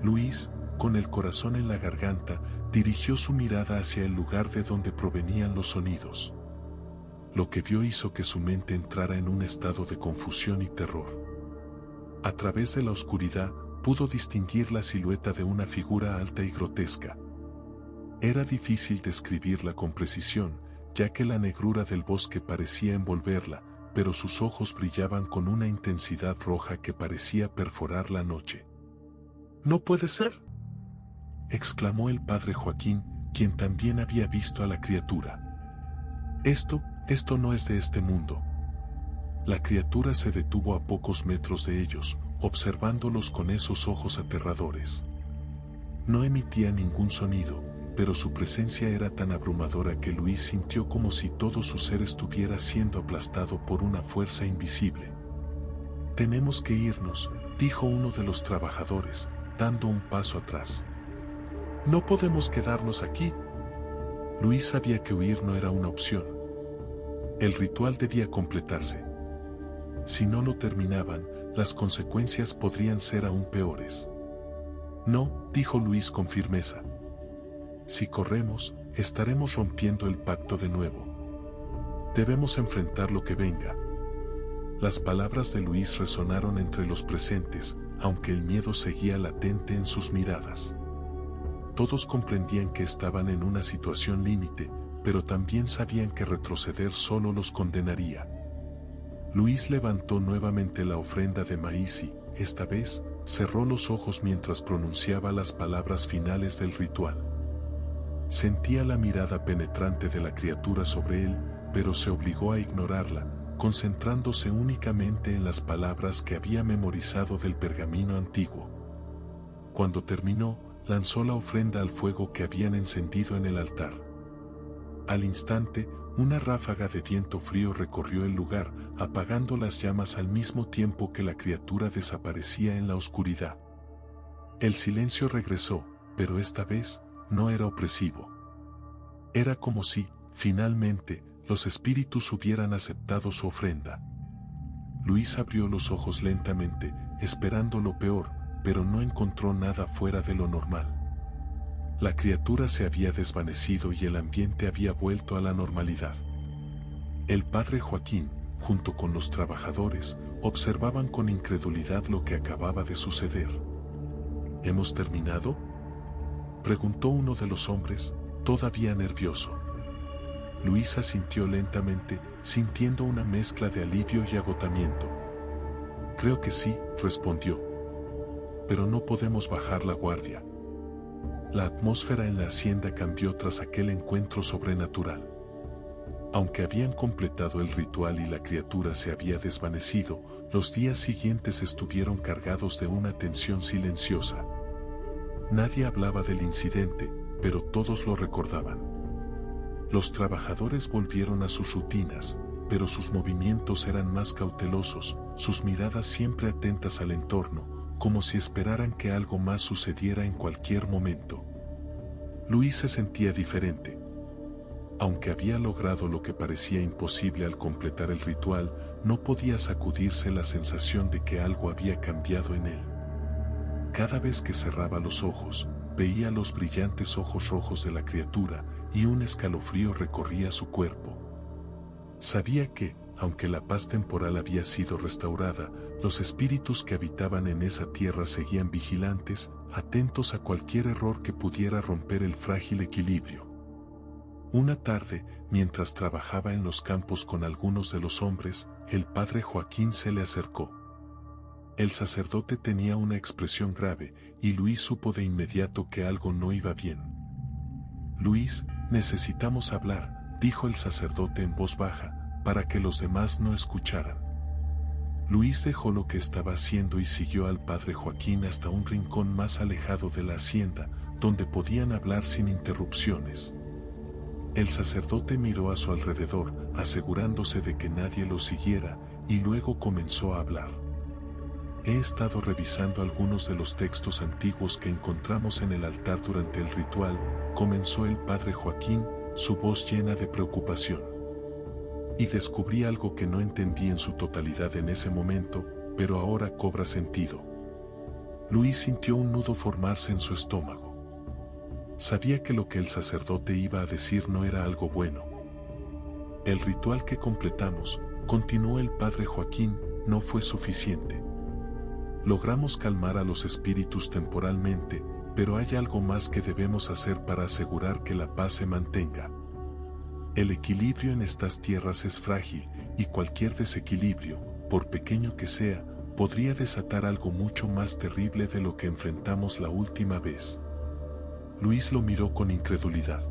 Luis, con el corazón en la garganta, dirigió su mirada hacia el lugar de donde provenían los sonidos. Lo que vio hizo que su mente entrara en un estado de confusión y terror. A través de la oscuridad, pudo distinguir la silueta de una figura alta y grotesca. Era difícil describirla con precisión, ya que la negrura del bosque parecía envolverla, pero sus ojos brillaban con una intensidad roja que parecía perforar la noche. «¡No puede ser!», exclamó el padre Joaquín, quien también había visto a la criatura. Esto no es de este mundo». La criatura se detuvo a pocos metros de ellos, observándolos con esos ojos aterradores. No emitía ningún sonido, pero su presencia era tan abrumadora que Luis sintió como si todo su ser estuviera siendo aplastado por una fuerza invisible. «Tenemos que irnos», dijo uno de los trabajadores, dando un paso atrás. «No podemos quedarnos aquí». Luis sabía que huir no era una opción. El ritual debía completarse. Si no lo terminaban, las consecuencias podrían ser aún peores. «No», dijo Luis con firmeza. «Si corremos, estaremos rompiendo el pacto de nuevo. Debemos enfrentar lo que venga». Las palabras de Luis resonaron entre los presentes, aunque el miedo seguía latente en sus miradas. Todos comprendían que estaban en una situación límite, pero también sabían que retroceder solo los condenaría. Luis levantó nuevamente la ofrenda de maíz y, esta vez, cerró los ojos mientras pronunciaba las palabras finales del ritual. Sentía la mirada penetrante de la criatura sobre él, pero se obligó a ignorarla, concentrándose únicamente en las palabras que había memorizado del pergamino antiguo. Cuando terminó, lanzó la ofrenda al fuego que habían encendido en el altar. Al instante, una ráfaga de viento frío recorrió el lugar, apagando las llamas al mismo tiempo que la criatura desaparecía en la oscuridad. El silencio regresó, pero esta vez, no era opresivo. Era como si, finalmente, los espíritus hubieran aceptado su ofrenda. Luis abrió los ojos lentamente, esperando lo peor, pero no encontró nada fuera de lo normal. La criatura se había desvanecido y el ambiente había vuelto a la normalidad. El padre Joaquín, junto con los trabajadores, observaban con incredulidad lo que acababa de suceder. ¿Hemos terminado?, preguntó uno de los hombres, todavía nervioso. Luis asintió lentamente, sintiendo una mezcla de alivio y agotamiento. «Creo que sí», respondió. «Pero no podemos bajar la guardia». La atmósfera en la hacienda cambió tras aquel encuentro sobrenatural. Aunque habían completado el ritual y la criatura se había desvanecido, los días siguientes estuvieron cargados de una tensión silenciosa. Nadie hablaba del incidente, pero todos lo recordaban. Los trabajadores volvieron a sus rutinas, pero sus movimientos eran más cautelosos, sus miradas siempre atentas al entorno, como si esperaran que algo más sucediera en cualquier momento. Luis se sentía diferente. Aunque había logrado lo que parecía imposible al completar el ritual, no podía sacudirse la sensación de que algo había cambiado en él. Cada vez que cerraba los ojos, veía los brillantes ojos rojos de la criatura, y un escalofrío recorría su cuerpo. Sabía que, aunque la paz temporal había sido restaurada, los espíritus que habitaban en esa tierra seguían vigilantes, atentos a cualquier error que pudiera romper el frágil equilibrio. Una tarde, mientras trabajaba en los campos con algunos de los hombres, el padre Joaquín se le acercó. El sacerdote tenía una expresión grave, y Luis supo de inmediato que algo no iba bien. Luis, necesitamos hablar, dijo el sacerdote en voz baja, para que los demás no escucharan. Luis dejó lo que estaba haciendo y siguió al padre Joaquín hasta un rincón más alejado de la hacienda, donde podían hablar sin interrupciones. El sacerdote miró a su alrededor, asegurándose de que nadie lo siguiera, y luego comenzó a hablar. He estado revisando algunos de los textos antiguos que encontramos en el altar durante el ritual, comenzó el padre Joaquín, su voz llena de preocupación. Y descubrí algo que no entendí en su totalidad en ese momento, pero ahora cobra sentido. Luis sintió un nudo formarse en su estómago. Sabía que lo que el sacerdote iba a decir no era algo bueno. El ritual que completamos, continuó el padre Joaquín, no fue suficiente. Logramos calmar a los espíritus temporalmente, pero hay algo más que debemos hacer para asegurar que la paz se mantenga. El equilibrio en estas tierras es frágil, y cualquier desequilibrio, por pequeño que sea, podría desatar algo mucho más terrible de lo que enfrentamos la última vez. Luis lo miró con incredulidad.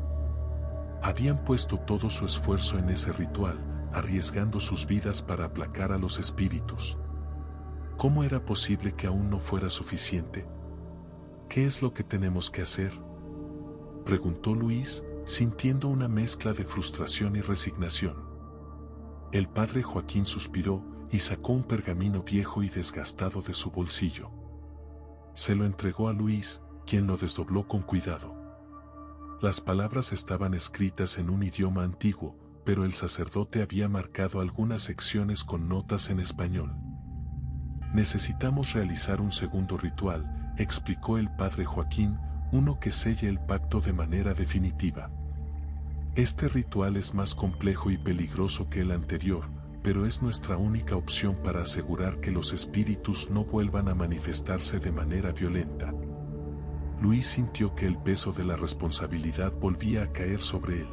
Habían puesto todo su esfuerzo en ese ritual, arriesgando sus vidas para aplacar a los espíritus. ¿Cómo era posible que aún no fuera suficiente? ¿Qué es lo que tenemos que hacer?, preguntó Luis, sintiendo una mezcla de frustración y resignación. El padre Joaquín suspiró y sacó un pergamino viejo y desgastado de su bolsillo. Se lo entregó a Luis, quien lo desdobló con cuidado. Las palabras estaban escritas en un idioma antiguo, pero el sacerdote había marcado algunas secciones con notas en español. Necesitamos realizar un segundo ritual, explicó el padre Joaquín, uno que selle el pacto de manera definitiva. Este ritual es más complejo y peligroso que el anterior, pero es nuestra única opción para asegurar que los espíritus no vuelvan a manifestarse de manera violenta. Luis sintió que el peso de la responsabilidad volvía a caer sobre él.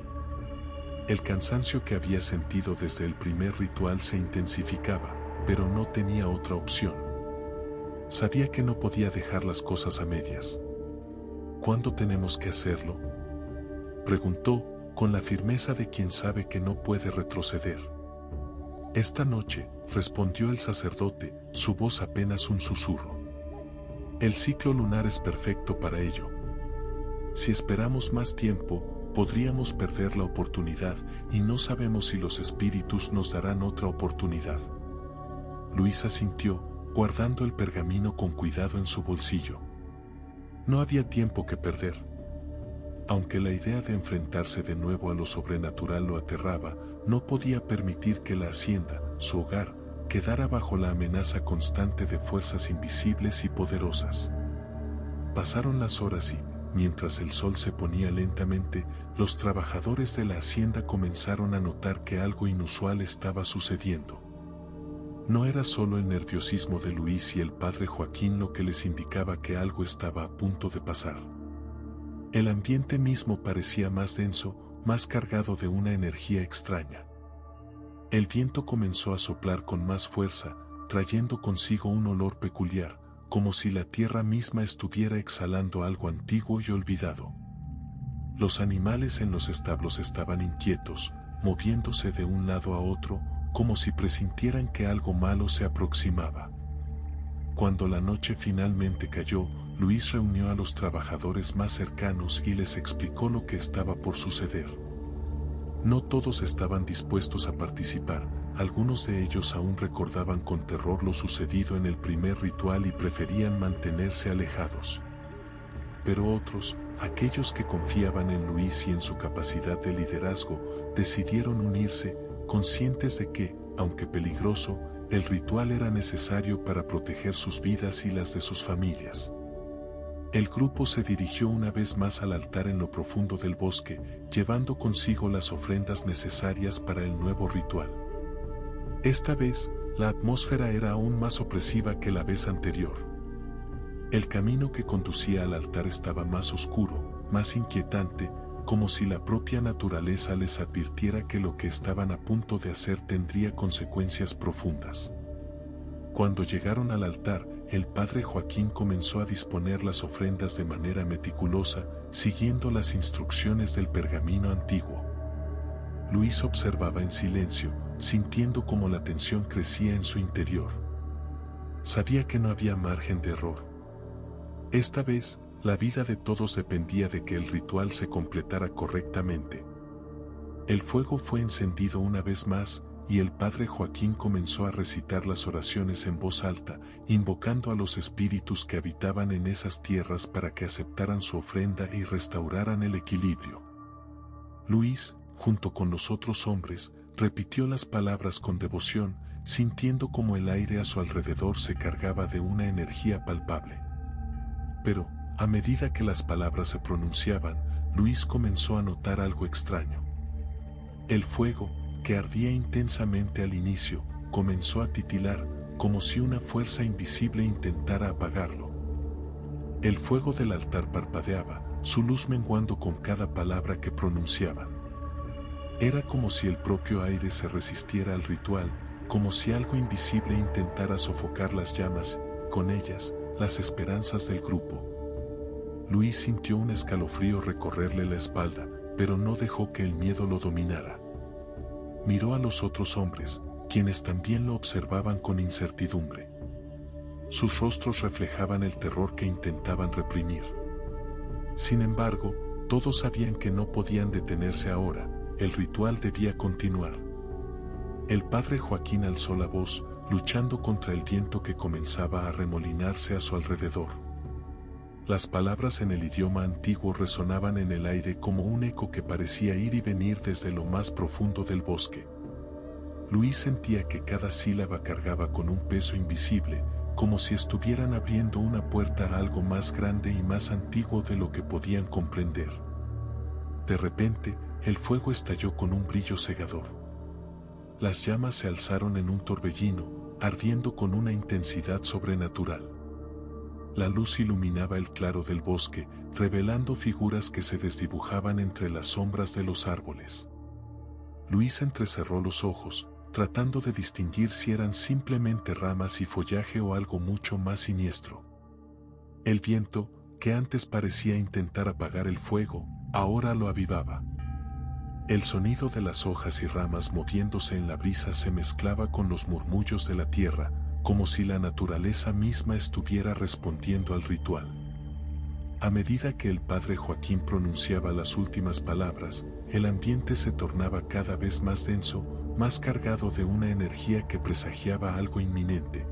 El cansancio que había sentido desde el primer ritual se intensificaba, pero no tenía otra opción. Sabía que no podía dejar las cosas a medias. ¿Cuándo tenemos que hacerlo?, preguntó, con la firmeza de quien sabe que no puede retroceder. Esta noche, respondió el sacerdote, su voz apenas un susurro. El ciclo lunar es perfecto para ello. Si esperamos más tiempo, podríamos perder la oportunidad, y no sabemos si los espíritus nos darán otra oportunidad. Luis asintió, guardando el pergamino con cuidado en su bolsillo. No había tiempo que perder. Aunque la idea de enfrentarse de nuevo a lo sobrenatural lo aterraba, no podía permitir que la hacienda, su hogar, quedara bajo la amenaza constante de fuerzas invisibles y poderosas. Pasaron las horas y, mientras el sol se ponía lentamente, los trabajadores de la hacienda comenzaron a notar que algo inusual estaba sucediendo. No era solo el nerviosismo de Luis y el padre Joaquín lo que les indicaba que algo estaba a punto de pasar. El ambiente mismo parecía más denso, más cargado de una energía extraña. El viento comenzó a soplar con más fuerza, trayendo consigo un olor peculiar, como si la tierra misma estuviera exhalando algo antiguo y olvidado. Los animales en los establos estaban inquietos, moviéndose de un lado a otro, como si presintieran que algo malo se aproximaba. Cuando la noche finalmente cayó, Luis reunió a los trabajadores más cercanos y les explicó lo que estaba por suceder. No todos estaban dispuestos a participar, algunos de ellos aún recordaban con terror lo sucedido en el primer ritual y preferían mantenerse alejados. Pero otros, aquellos que confiaban en Luis y en su capacidad de liderazgo, decidieron unirse, conscientes de que, aunque peligroso, el ritual era necesario para proteger sus vidas y las de sus familias. El grupo se dirigió una vez más al altar en lo profundo del bosque, llevando consigo las ofrendas necesarias para el nuevo ritual. Esta vez, la atmósfera era aún más opresiva que la vez anterior. El camino que conducía al altar estaba más oscuro, más inquietante, como si la propia naturaleza les advirtiera que lo que estaban a punto de hacer tendría consecuencias profundas. Cuando llegaron al altar, el padre Joaquín comenzó a disponer las ofrendas de manera meticulosa, siguiendo las instrucciones del pergamino antiguo. Luis observaba en silencio, sintiendo cómo la tensión crecía en su interior. Sabía que no había margen de error. Esta vez, la vida de todos dependía de que el ritual se completara correctamente. El fuego fue encendido una vez más, y el padre Joaquín comenzó a recitar las oraciones en voz alta, invocando a los espíritus que habitaban en esas tierras para que aceptaran su ofrenda y restauraran el equilibrio. Luis, junto con los otros hombres, repitió las palabras con devoción, sintiendo como el aire a su alrededor se cargaba de una energía palpable. Pero, a medida que las palabras se pronunciaban, Luis comenzó a notar algo extraño. El fuego, que ardía intensamente al inicio, comenzó a titilar, como si una fuerza invisible intentara apagarlo. El fuego del altar parpadeaba, su luz menguando con cada palabra que pronunciaban. Era como si el propio aire se resistiera al ritual, como si algo invisible intentara sofocar las llamas, con ellas, las esperanzas del grupo. Luis sintió un escalofrío recorrerle la espalda, pero no dejó que el miedo lo dominara. Miró a los otros hombres, quienes también lo observaban con incertidumbre. Sus rostros reflejaban el terror que intentaban reprimir. Sin embargo, todos sabían que no podían detenerse ahora, el ritual debía continuar. El padre Joaquín alzó la voz, luchando contra el viento que comenzaba a remolinarse a su alrededor. Las palabras en el idioma antiguo resonaban en el aire como un eco que parecía ir y venir desde lo más profundo del bosque. Luis sentía que cada sílaba cargaba con un peso invisible, como si estuvieran abriendo una puerta a algo más grande y más antiguo de lo que podían comprender. De repente, el fuego estalló con un brillo cegador. Las llamas se alzaron en un torbellino, ardiendo con una intensidad sobrenatural. La luz iluminaba el claro del bosque, revelando figuras que se desdibujaban entre las sombras de los árboles. Luis entrecerró los ojos, tratando de distinguir si eran simplemente ramas y follaje o algo mucho más siniestro. El viento, que antes parecía intentar apagar el fuego, ahora lo avivaba. El sonido de las hojas y ramas moviéndose en la brisa se mezclaba con los murmullos de la tierra, como si la naturaleza misma estuviera respondiendo al ritual. A medida que el padre Joaquín pronunciaba las últimas palabras, el ambiente se tornaba cada vez más denso, más cargado de una energía que presagiaba algo inminente.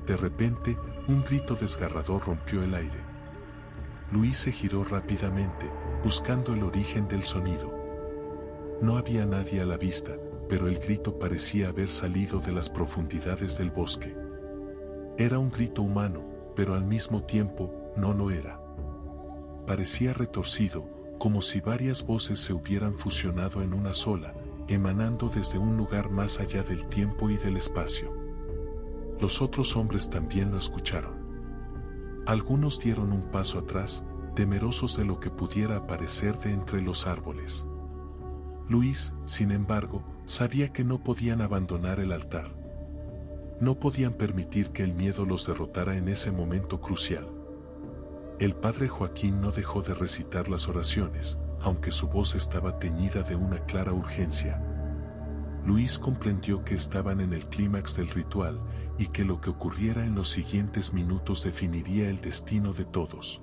De repente, un grito desgarrador rompió el aire. Luis se giró rápidamente, buscando el origen del sonido. No había nadie a la vista, pero el grito parecía haber salido de las profundidades del bosque. Era un grito humano, pero al mismo tiempo, no lo era. Parecía retorcido, como si varias voces se hubieran fusionado en una sola, emanando desde un lugar más allá del tiempo y del espacio. Los otros hombres también lo escucharon. Algunos dieron un paso atrás, temerosos de lo que pudiera aparecer de entre los árboles. Luis, sin embargo, sabía que no podían abandonar el altar. No podían permitir que el miedo los derrotara en ese momento crucial. El padre Joaquín no dejó de recitar las oraciones, aunque su voz estaba teñida de una clara urgencia. Luis comprendió que estaban en el clímax del ritual y que lo que ocurriera en los siguientes minutos definiría el destino de todos.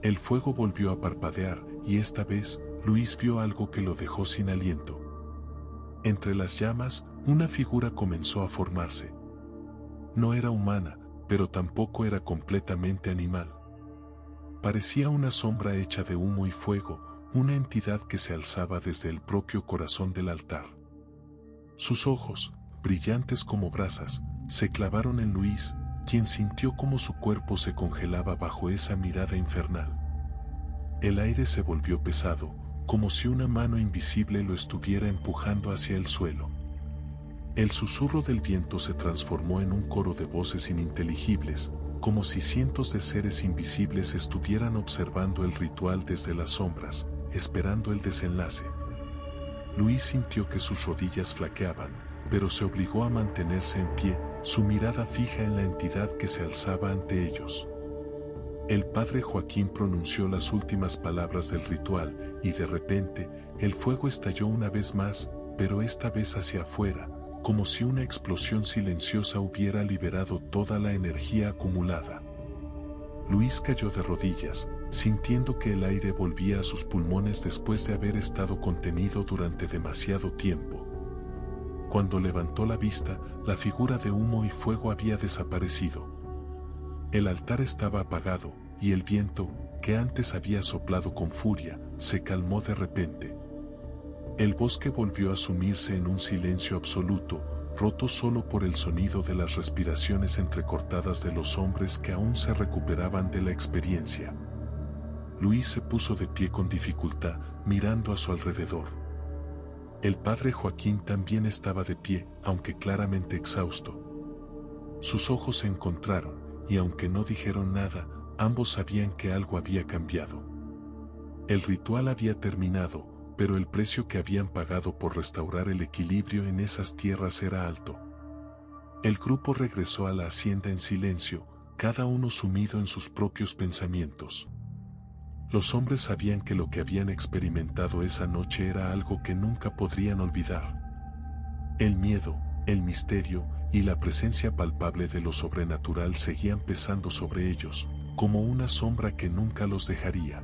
El fuego volvió a parpadear y esta vez, Luis vio algo que lo dejó sin aliento. Entre las llamas, una figura comenzó a formarse. No era humana, pero tampoco era completamente animal. Parecía una sombra hecha de humo y fuego, una entidad que se alzaba desde el propio corazón del altar. Sus ojos, brillantes como brasas, se clavaron en Luis, quien sintió como su cuerpo se congelaba bajo esa mirada infernal. El aire se volvió pesado, como si una mano invisible lo estuviera empujando hacia el suelo. El susurro del viento se transformó en un coro de voces ininteligibles, como si cientos de seres invisibles estuvieran observando el ritual desde las sombras, esperando el desenlace. Luis sintió que sus rodillas flaqueaban, pero se obligó a mantenerse en pie, su mirada fija en la entidad que se alzaba ante ellos. El padre Joaquín pronunció las últimas palabras del ritual, y de repente, el fuego estalló una vez más, pero esta vez hacia afuera, como si una explosión silenciosa hubiera liberado toda la energía acumulada. Luis cayó de rodillas, sintiendo que el aire volvía a sus pulmones después de haber estado contenido durante demasiado tiempo. Cuando levantó la vista, la figura de humo y fuego había desaparecido. El altar estaba apagado, y el viento, que antes había soplado con furia, se calmó de repente. El bosque volvió a sumirse en un silencio absoluto, roto solo por el sonido de las respiraciones entrecortadas de los hombres que aún se recuperaban de la experiencia. Luis se puso de pie con dificultad, mirando a su alrededor. El padre Joaquín también estaba de pie, aunque claramente exhausto. Sus ojos se encontraron, y aunque no dijeron nada, ambos sabían que algo había cambiado. El ritual había terminado, pero el precio que habían pagado por restaurar el equilibrio en esas tierras era alto. El grupo regresó a la hacienda en silencio, cada uno sumido en sus propios pensamientos. Los hombres sabían que lo que habían experimentado esa noche era algo que nunca podrían olvidar. El miedo, el misterio y la presencia palpable de lo sobrenatural seguían pesando sobre ellos, como una sombra que nunca los dejaría.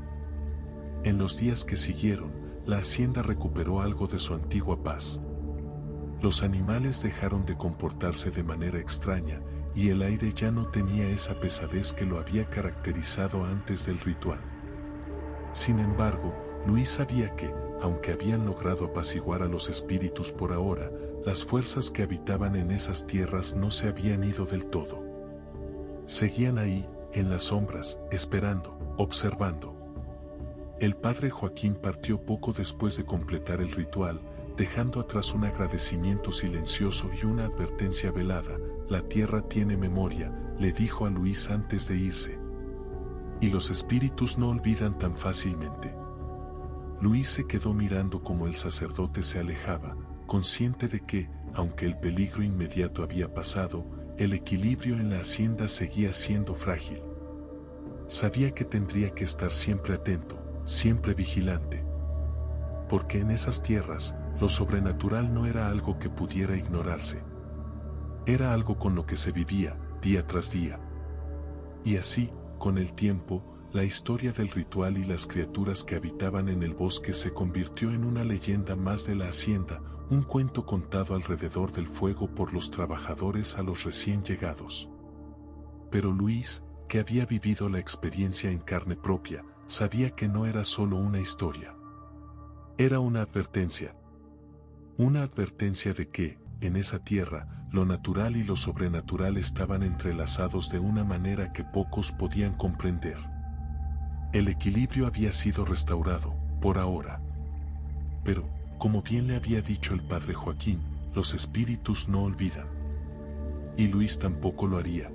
En los días que siguieron, la hacienda recuperó algo de su antigua paz. Los animales dejaron de comportarse de manera extraña, y el aire ya no tenía esa pesadez que lo había caracterizado antes del ritual. Sin embargo, Luis sabía que, aunque habían logrado apaciguar a los espíritus por ahora, las fuerzas que habitaban en esas tierras no se habían ido del todo. Seguían ahí, en las sombras, esperando, observando. El padre Joaquín partió poco después de completar el ritual, dejando atrás un agradecimiento silencioso y una advertencia velada. La tierra tiene memoria, le dijo a Luis antes de irse. Y los espíritus no olvidan tan fácilmente. Luis se quedó mirando cómo el sacerdote se alejaba, consciente de que, aunque el peligro inmediato había pasado, el equilibrio en la hacienda seguía siendo frágil. Sabía que tendría que estar siempre atento, siempre vigilante. Porque en esas tierras, lo sobrenatural no era algo que pudiera ignorarse. Era algo con lo que se vivía, día tras día. Y así, con el tiempo, la historia del ritual y las criaturas que habitaban en el bosque se convirtió en una leyenda más de la hacienda, un cuento contado alrededor del fuego por los trabajadores a los recién llegados. Pero Luis, que había vivido la experiencia en carne propia, sabía que no era solo una historia. Era una advertencia. Una advertencia de que, en esa tierra, lo natural y lo sobrenatural estaban entrelazados de una manera que pocos podían comprender. El equilibrio había sido restaurado, por ahora. Pero, como bien le había dicho el padre Joaquín, los espíritus no olvidan. Y Luis tampoco lo haría.